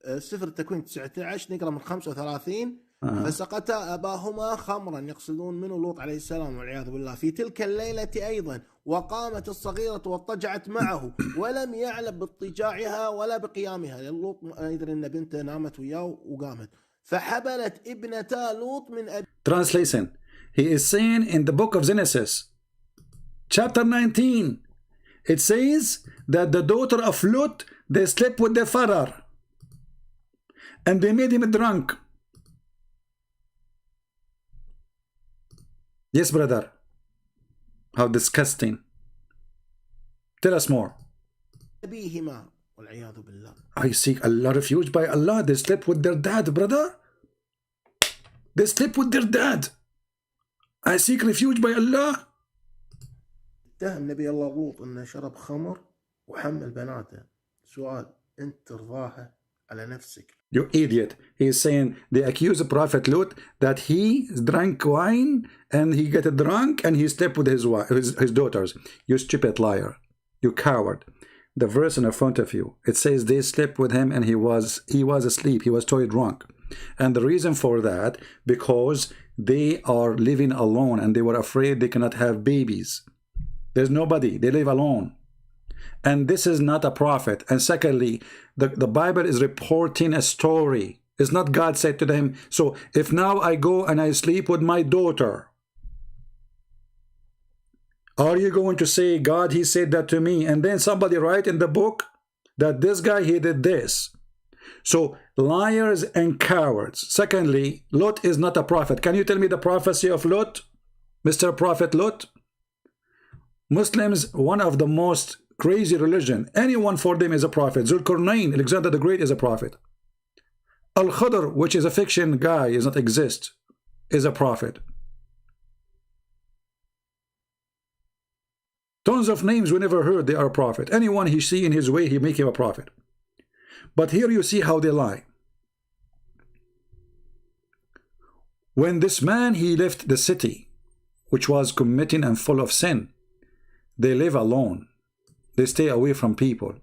سفر التكوين 19 نقرأ من 35. فسقتا أباهما خمرا، يقصدون منه لوط عليه السلام والعياذ بالله. في تلك الليلة أيضا وقامت الصغيرة واضطجعت معه ولم يعلم باضطجاعها ولا بقيامها، لأن لوط يدري أن بنته نامت وياه وقامت. فحبلت ابنتا لوط من أبي. Translation. He is saying in the book of Genesis, chapter 19, it says that the daughter of Lut, they slept with their father and they made him drunk. Yes, brother. How disgusting. Tell us more. I seek Allah refuge by Allah. They slept with their dad, brother. They slept with their dad. I seek refuge by Allah. اتهم نبي الله لوط انه شرب خمر وحمل بناته. سؤال، انت ترضاها على نفسك؟ You idiot. He is saying they accuse the Prophet Lut that he drank wine and he got drunk and he slept with his daughters. You stupid liar. You coward. The verse in front of you, it says they slept with him and he was asleep. He was totally drunk. And the reason for that, because they are living alone and they were afraid they cannot have babies. There's nobody. They live alone. And this is not a prophet. And secondly, the Bible is reporting a story. It's not God said to them. So if now I go and I sleep with my daughter, are you going to say, God, he said that to me? And then somebody write in the book that this guy, he did this. So liars and cowards. Secondly, Lot is not a prophet. Can you tell me the prophecy of Lot? Mr. Prophet Lot? Muslims, one of the most crazy religion. Anyone for them is a prophet. Zulkarnain, Alexander the Great, is a prophet. Al-Khadr, which is a fiction guy, does not exist, is a prophet. Tons of names we never heard, they are a prophet. Anyone he see in his way, he make him a prophet. But here you see how they lie. When this man, he left the city, which was committing and full of sin, they live alone. They stay away from people.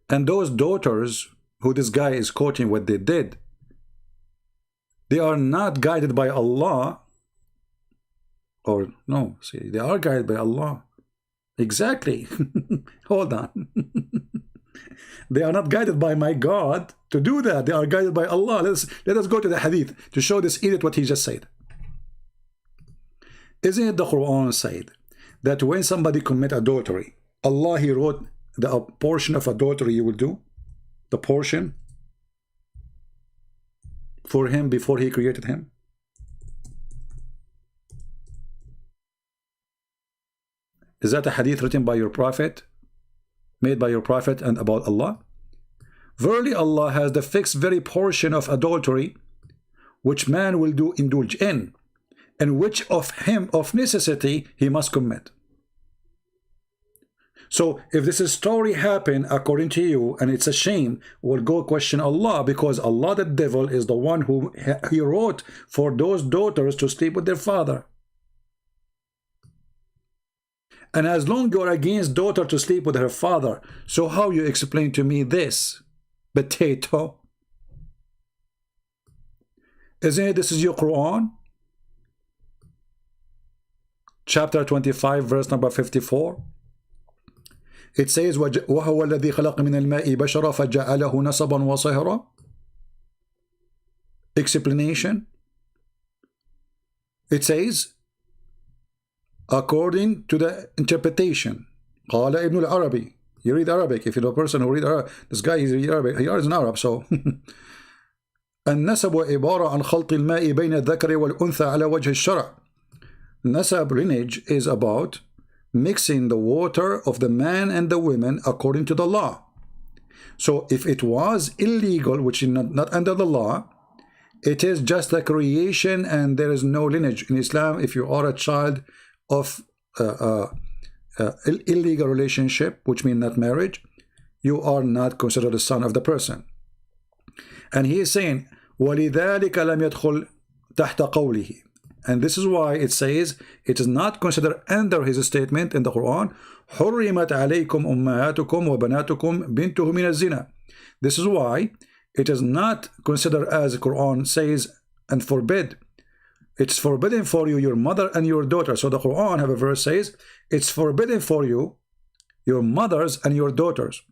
And those daughters, who this guy is quoting what they did, they are not guided by Allah. Or no, see, they are guided by Allah. Exactly. Hold on. They are not guided by my God to do that. They are guided by Allah. Let us go to the hadith to show this idiot what he just said. Isn't it the Quran said that when somebody commit adultery, Allah, he wrote the portion of adultery you will do? The portion? for him before he created him? Is that a hadith written by your prophet, made by your prophet and about Allah? Verily Allah has the fixed very portion of adultery which man will do indulge in, and which of him of necessity he must commit. So if this story happened according to you and it's a shame, we'll go question Allah, because Allah the devil is the one who he wrote for those daughters to sleep with their father. And as long you're against daughter to sleep with her father, so how you explain to me this? Potato. Isn't it this is your Quran? Chapter 25 verse number 54. It says وَهُوَ الَّذِي خَلَقَ مِنَ الْمَاءِ بَشَرًا فَجَعَلَهُ نَسَبًا وَصِهْرًا. Explanation. It says according to the interpretation. قال ابن العربي. You read Arabic. If you're a person who read Arabic, this guy is read Arabic. He is an Arab, so النسب عبارة عن خلط الماء بين الذكر والأنثى على وجه الشرع. Nasab lineage is about mixing the water of the man and the women according to the law. So if it was illegal, which is not under the law, it is just a creation and there is no lineage. In Islam, if you are a child of illegal relationship, which means not marriage, you are not considered a son of the person. And he is saying وَلِذَلِكَ لَمْ يَدْخُلْ تَحْتَ قَوْلِهِ. And this is why it says it is not considered under his statement in the Quran حُرِّمَتْ عَلَيْكُمْ أُمَّهَاتُكُمْ وَبَنَاتُكُمْ بِنْتُهُ مِنَ الزِّنَا. This is why it is not considered, as the Quran says, and forbid. It's forbidden for you, your mother and your daughter. So the Quran have a verse says it's forbidden for you, your mothers and your daughters.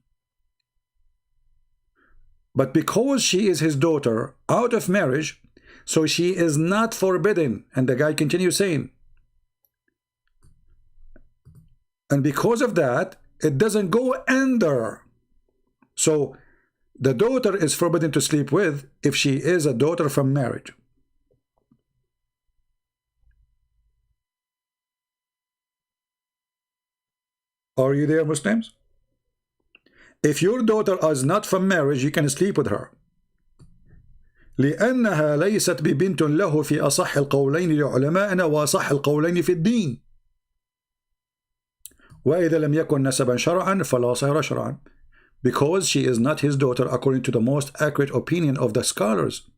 But because she is his daughter out of marriage, so she is not forbidden. And the guy continues saying, and because of that, it doesn't go under. So the daughter is forbidden to sleep with if she is a daughter from marriage. Are you there, Muslims? If your daughter is not from marriage, you can sleep with her. لأنها ليست ببنت له في أصح القولين لعلمائنا وأصح القولين في الدين. وإذا لم يكن نسبا شرعا فلا صهر شرعا. Because she is not his daughter according to the most accurate opinion of the scholars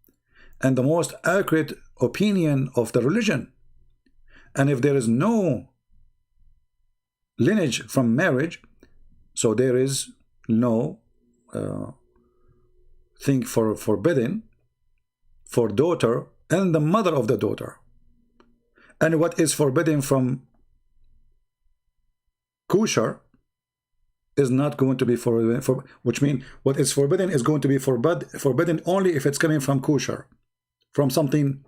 and the most accurate opinion of the religion. And if there is no lineage from marriage, so there is no thing for forbidden for daughter and the mother of the daughter. And what is forbidden from kosher is not going to be forbidden, which means what is forbidden is going to be forbidden only if it's coming from kosher, from something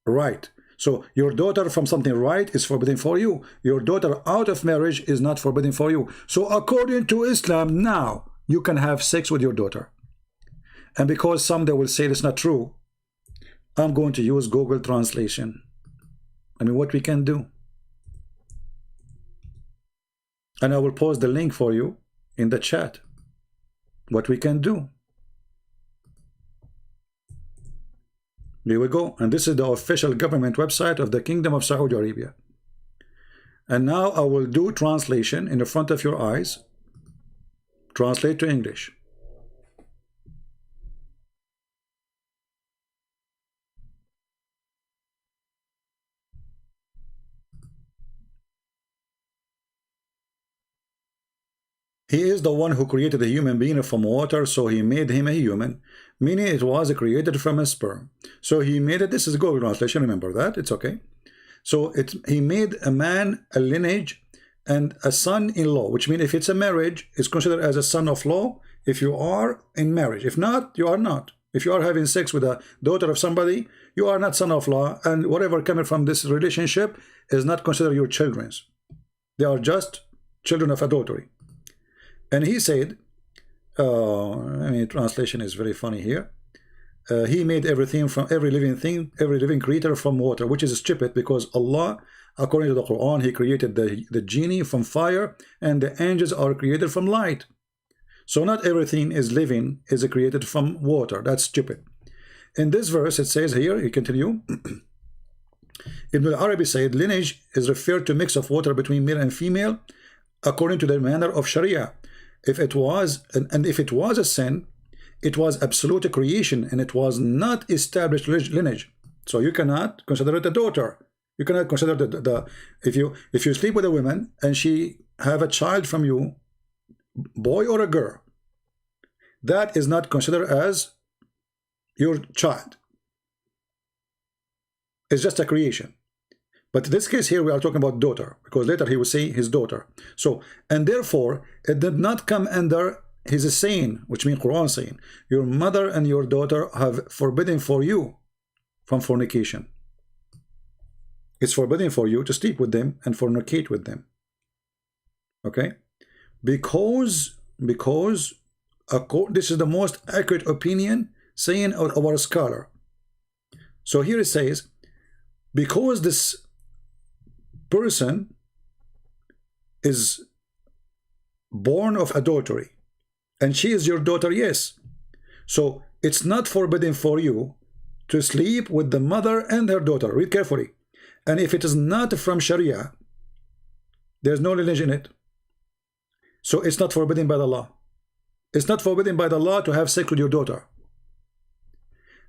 right. So your daughter from something right is forbidden for you. Your daughter out of marriage is not forbidden for you. So according to Islam, now you can have sex with your daughter. And because someday will say it's not true, I'm going to use Google translation. I mean, what we can do. And I will post the link for you in the chat. What we can do. Here we go. And this is the official government website of the Kingdom of Saudi Arabia. And now I will do translation in the front of your eyes. Translate to English. He is the one who created a human being from water, so he made him a human, meaning it was created from a sperm. So he made it, this is Google translation, remember that, it's okay. So he made a man, a lineage, and a son-in-law, which means if it's a marriage, it's considered as a son-of-law if you are in marriage. If not, you are not. If you are having sex with a daughter of somebody, you are not son-of-law, and whatever coming from this relationship is not considered your children's. They are just children of adultery. And he said, I mean, translation is very funny here. he made everything from every living thing, every living creature from water, which is stupid because Allah, according to the Quran, he created the genie from fire and the angels are created from light. So not everything is living is created from water. That's stupid. In this verse it says here, you continue, Ibn al-Arabi said lineage is referred to mix of water between male and female according to the manner of Sharia. If it was and if it was a sin, it was absolute creation and it was not established lineage. So you cannot consider it a daughter. You cannot consider the if you sleep with a woman and she have a child from you, boy or a girl, that is not considered as your child. It's just a creation. But in this case here we are talking about daughter, because later he will say his daughter. So, and therefore it did not come under his saying, which means Quran saying, your mother and your daughter have forbidden for you from fornication. It's forbidden for you to sleep with them and fornicate with them. Okay? Because this is the most accurate opinion saying of our scholar. So here it says, because this person is born of adultery and she is your daughter, yes, so it's not forbidden for you to sleep with the mother and her daughter. Read carefully. And if it is not from Sharia, there's no lineage in it, so it's not forbidden by the law. It's not forbidden by the law to have sex with your daughter.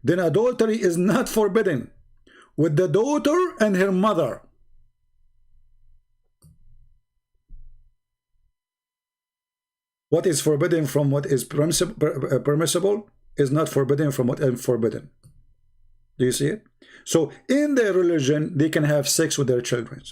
Then adultery is not forbidden with the daughter and her mother. What is forbidden from what is permissible is not forbidden from what is forbidden. Do you see it? So in their religion, they can have sex with their children.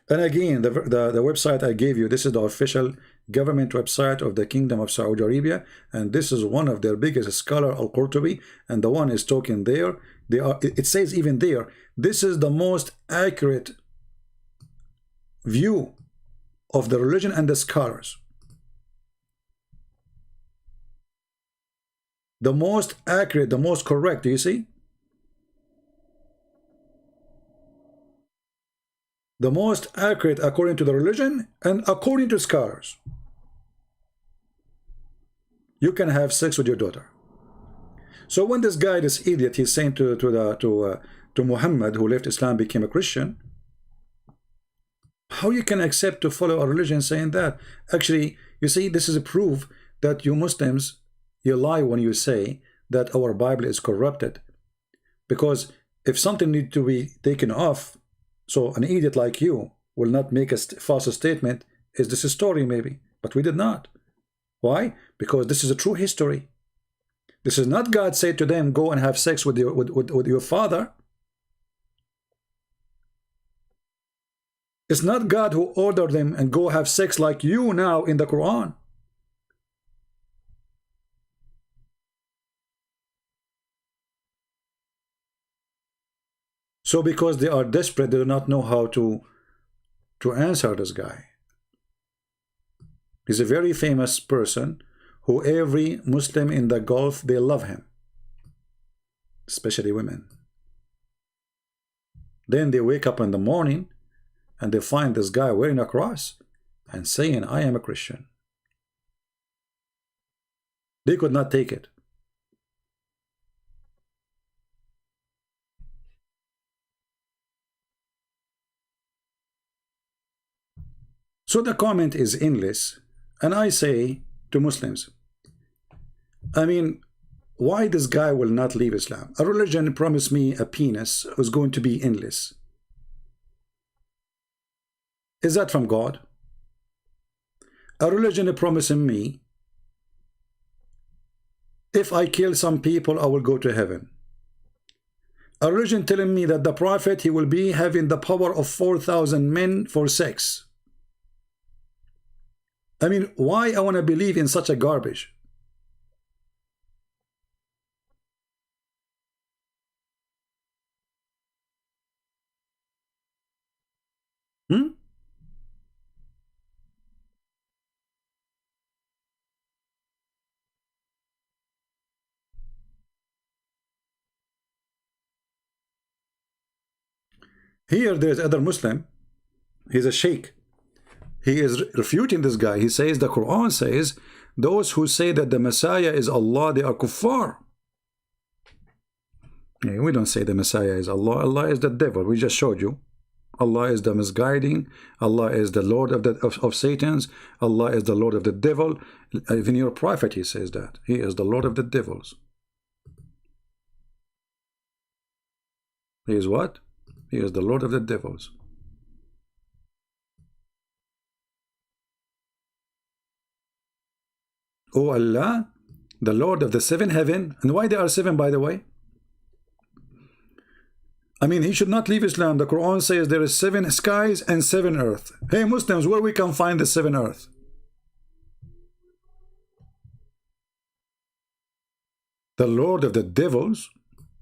And again, the website I gave you, this is the official government website of the Kingdom of Saudi Arabia, and this is one of their biggest scholar, Al-Qurtubi, and the one is talking there. It says even there, this is the most accurate view of the religion and the scholars. The most accurate, the most correct, do you see? The most accurate according to the religion and according to scholars. You can have sex with your daughter. So when this guy, this idiot, he's saying to Muhammad, who left Islam, became a Christian, how you can accept to follow a religion saying that? Actually, you see, this is a proof that you Muslims, you lie when you say that our Bible is corrupted. Because if something needs to be taken off, so an idiot like you will not make a false statement, is this a story maybe? But we did not. Why? Because this is a true history. This is not God said to them, go and have sex with your father. It's not God who ordered them and go have sex like you now in the Quran. So because they are desperate, they do not know how to answer this guy. He's a very famous person who every Muslim in the Gulf, they love him. Especially women. Then they wake up in the morning and they find this guy wearing a cross and saying, I am a Christian. They could not take it. So the comment is endless, and I say to Muslims, I mean, why this guy will not leave Islam? A religion promised me a penis was going to be endless. Is that from God? A religion promising me, if I kill some people, I will go to heaven. A religion telling me that the prophet, he will be having the power of 4,000 men for sex. I mean, why I want to believe in such a garbage? Here there is other Muslim. He's a sheikh. He is refuting this guy. He says the Quran says those who say that the Messiah is Allah, they are kuffar. Yeah, we don't say the Messiah is Allah. Allah is the devil. We just showed you. Allah is the misguiding. Allah is the Lord of Satan's. Allah is the Lord of the devil. Even your prophet, he says that. He is the Lord of the devils. He is what? He is the Lord of the devils. Oh Allah, the Lord of the seven heaven. And why there are seven, by the way? I mean, he should not leave Islam. The Quran says there is 7 skies and 7 earth. Hey Muslims, where we can find the 7 earth? The Lord of the devils?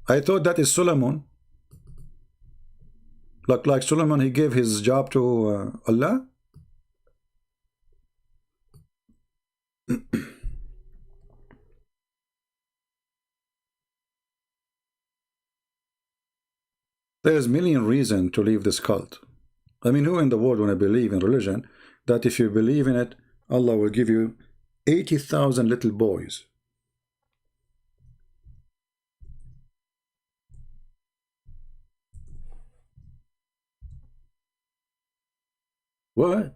I thought that is Solomon. Like Solomon, he gave his job to Allah. There's a million reasons to leave this cult. I mean, who in the world want to believe in religion that if you believe in it, Allah will give you 80,000 little boys? What?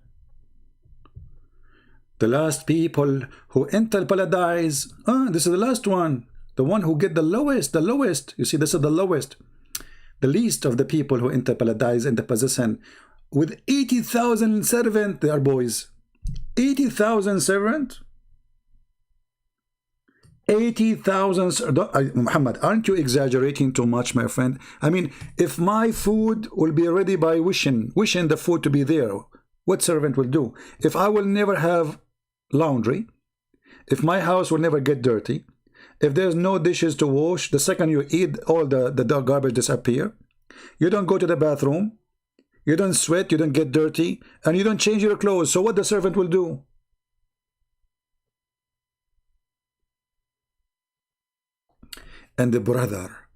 The last people who enter paradise. This is the last one. The one who get the lowest, the lowest. You see, this is the lowest. The least of the people who enter paradise in the possession with 80,000 servants, they are boys. 80,000 servants? 80,000. Muhammad, aren't you exaggerating too much, my friend? I mean, if my food will be ready by wishing the food to be there, what servant will do? If I will never have laundry, if my house will never get dirty, if there's no dishes to wash, the second you eat, all the garbage disappear. You don't go to the bathroom. You don't sweat. You don't get dirty. And you don't change your clothes. So what the servant will do? And the brother,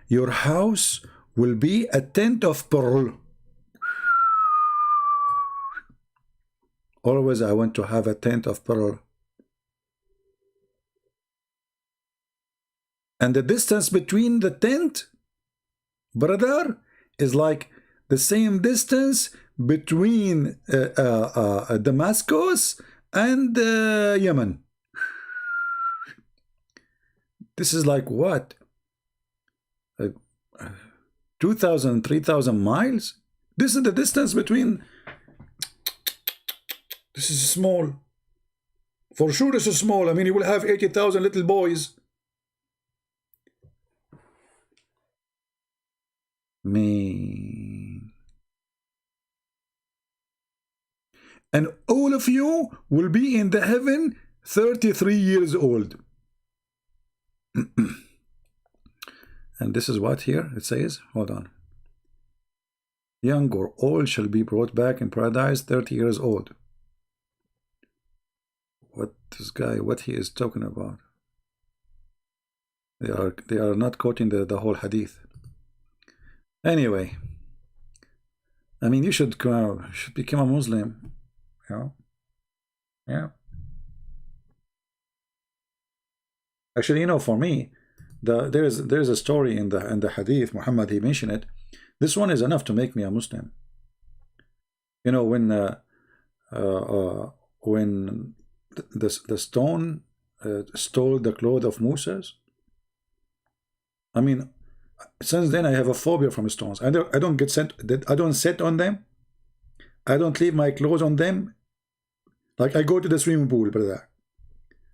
your house will be a tent of pearl. Always I want to have a tent of pearl. And the distance between the tent, brother, is like the same distance between Damascus and Yemen. This is like what? 2,000, 3,000 miles? This is the distance between... This is small. For sure this is small. I mean, you will have 80,000 little boys. Man. And all of you will be in the heaven 33 years old. And this is what here it says. Hold on. Young or old shall be brought back in paradise 30 years old. What this guy, what he is talking about? They are not quoting the whole hadith. Anyway, I mean, you should become a Muslim, you know? Yeah. Actually, you know, for me, there's a story in the hadith. Muhammad, he mentioned it. This one is enough to make me a Muslim. You know, when the stone stole the clothes of Moses. I mean, since then I have a phobia from stones. I don't get sent. I don't sit on them. I don't leave my clothes on them. Like I go to the swimming pool, brother.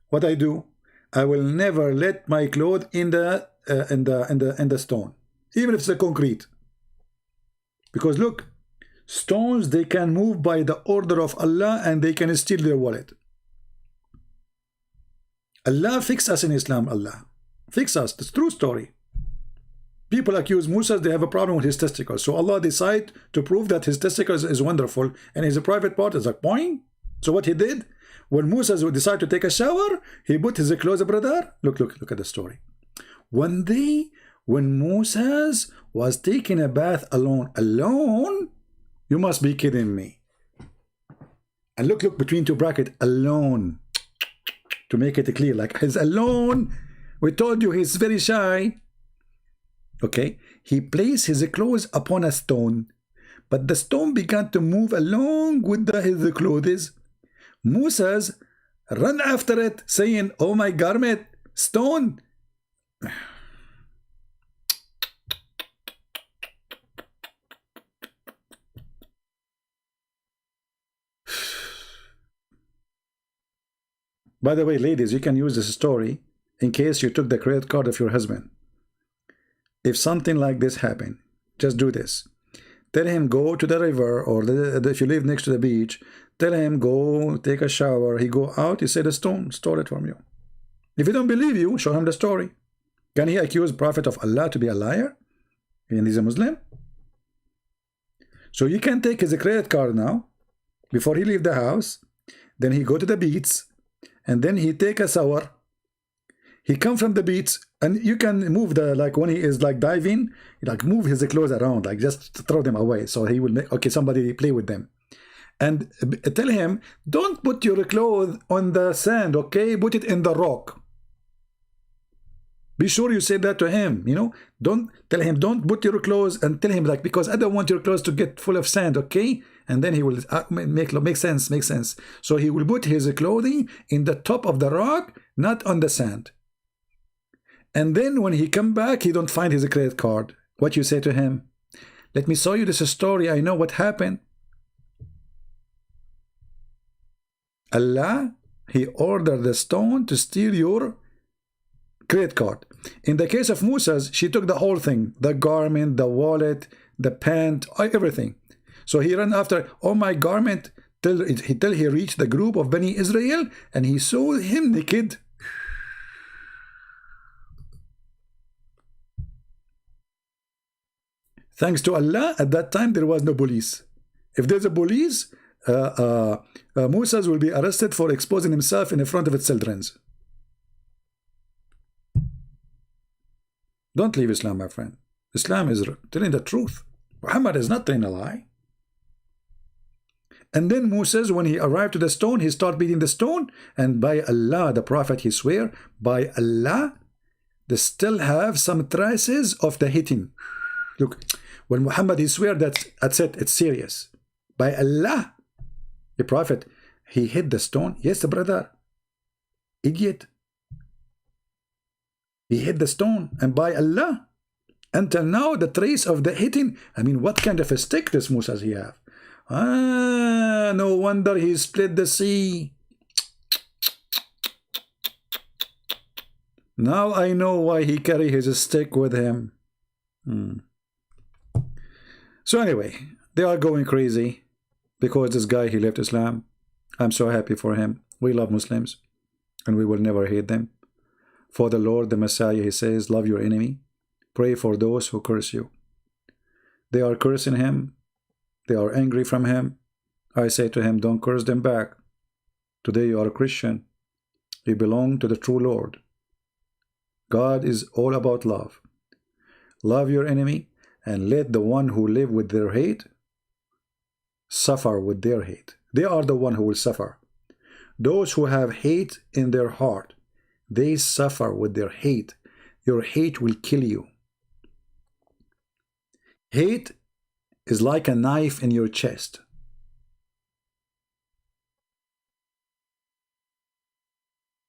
What I do, I will never let my clothes in the stone, even if it's a concrete. Because look, stones, they can move by the order of Allah and they can steal their wallet. Allah fix us in Islam. Allah fix us. It's a true story. People accuse Musa, they have a problem with his testicles. So Allah decide to prove that his testicles is wonderful and his private part is like boing. So what he did, when Musa decided to take a shower, he put his clothes, brother. Look at the story. One day, when Moses was taking a bath alone. Alone? You must be kidding me. And look between two brackets, alone. To make it clear, like he's alone. We told you he's very shy. Okay, he placed his clothes upon a stone, but the stone began to move along with his clothes. Moses ran after it, saying, "Oh my garment, stone." By the way, ladies, you can use this story in case you took the credit card of your husband. If something like this happened, just do this. Tell him go to the river, or if you live next to the beach, tell him go take a shower. He go out, he say the stone stole it from you. If he don't believe you, show him the story. Can he accuse Prophet of Allah to be a liar? And he's a Muslim? So you can take his credit card now, before he leave the house, then he go to the beach, and then he take a shower. He come from the beach, and you can move the, like when he is like diving, like move his clothes around, like just throw them away. So he will make, okay, somebody play with them. And tell him, don't put your clothes on the sand, okay? Put it in the rock. Be sure you say that to him, you know? Don't tell him, don't put your clothes, and tell him like, because I don't want your clothes to get full of sand, okay? And then he will make sense. So he will put his clothing in the top of the rock, not on the sand. And then when he come back, he don't find his credit card. What you say to him? Let me show you this story. I know what happened. Allah, he ordered the stone to steal your credit card. In the case of Moses, she took the whole thing, the garment, the wallet, the pant, everything. So he ran after, oh my garment, till he reached the group of Bani Israel, and he saw him naked. Thanks to Allah, at that time there was no police. If there's a police, Moses will be arrested for exposing himself in front of its children. Don't leave Islam, my friend. Islam is telling the truth. Muhammad is not telling a lie. And then Moses, when he arrived to the stone, he started beating the stone, and by Allah, the Prophet, he swear, by Allah, they still have some traces of the hitting. Look, when Muhammad, he swear that's it, it's serious. By Allah, the Prophet, he hit the stone. Yes, brother, idiot. He hit the stone, and by Allah, until now, the trace of the hitting, I mean, what kind of a stick does Moses he have? Ah, no wonder he split the sea. Now I know why he carry his stick with him. So anyway, they are going crazy because this guy, he left Islam. I'm so happy for him. We love Muslims, and we will never hate them. For the Lord, the Messiah, he says, love your enemy. Pray for those who curse you. They are cursing him. They are angry from him. I say to him, don't curse them back. Today you are a Christian. You belong to the true Lord. God is all about love. Love your enemy, and let the one who live with their hate suffer with their hate. They are the one who will suffer. Those who have hate in their heart, they suffer with their hate. Your hate will kill you. Hate is like a knife in your chest.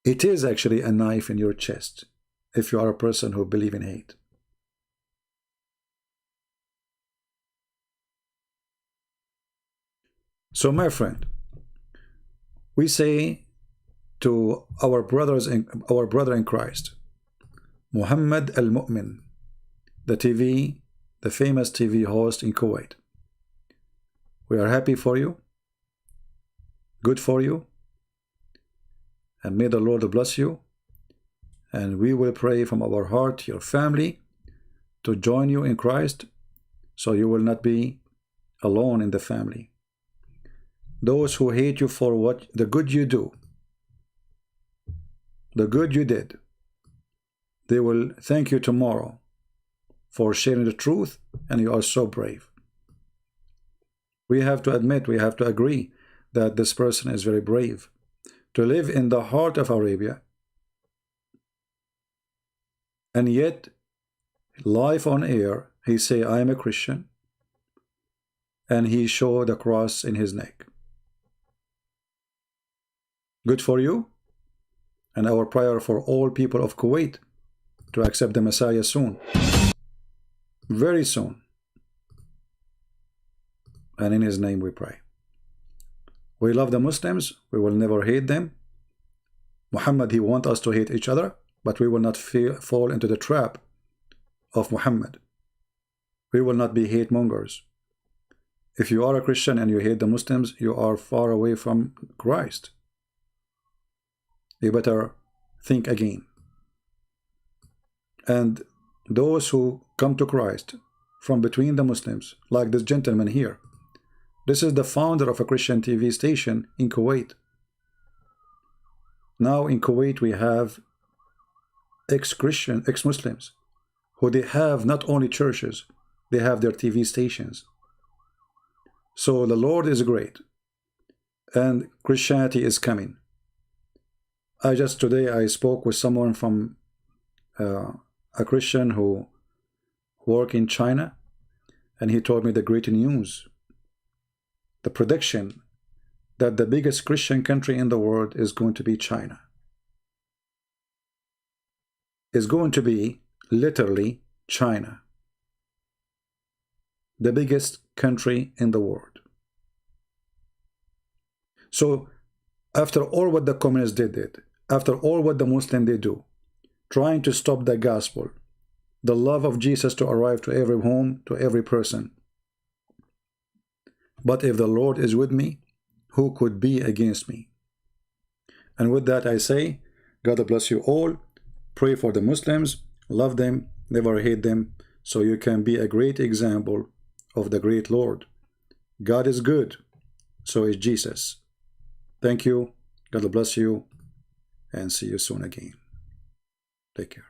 It is actually a knife in your chest if you are a person who believes in hate. So my friend, we say to our brother in Christ, Muhammad al-Mu'min, the famous TV host in Kuwait. We are happy for you, good for you, and may the Lord bless you. And we will pray from our heart, your family, to join you in Christ, so you will not be alone in the family. Those who hate you for what the good you do, the good you did, they will thank you tomorrow for sharing the truth, and you are so brave. We have to admit, we have to agree that this person is very brave to live in the heart of Arabia, and yet live on air he say, I am a Christian, and he show the cross in his neck. Good for you, and our prayer for all people of Kuwait to accept the Messiah soon, very soon, and in his name we pray. We love the Muslims, we will never hate them. Muhammad, he wants us to hate each other, but we will not fall into the trap of Muhammad. We will not be hate mongers. If you are a Christian and you hate the Muslims, you are far away from Christ. You better think again. And those who come to Christ from between the Muslims, like this gentleman here, this is the founder of a Christian TV station in Kuwait. Now in Kuwait we have ex-Christian, ex-Muslims, who they have not only churches, they have their TV stations. So the Lord is great, and Christianity is coming. Today I spoke with someone from a Christian who work in China, and he told me the great news, the prediction that the biggest Christian country in the world is going to be China. Is going to be literally China, the biggest country in the world. So after all what the communists did, after all what the Muslims they do, trying to stop the gospel, the love of Jesus to arrive to every home, to every person. But if the Lord is with me, who could be against me? And with that I say, God bless you all. Pray for the Muslims, love them, never hate them, so you can be a great example of the great Lord. God is good, so is Jesus. Thank you, God bless you, and see you soon again. Take care.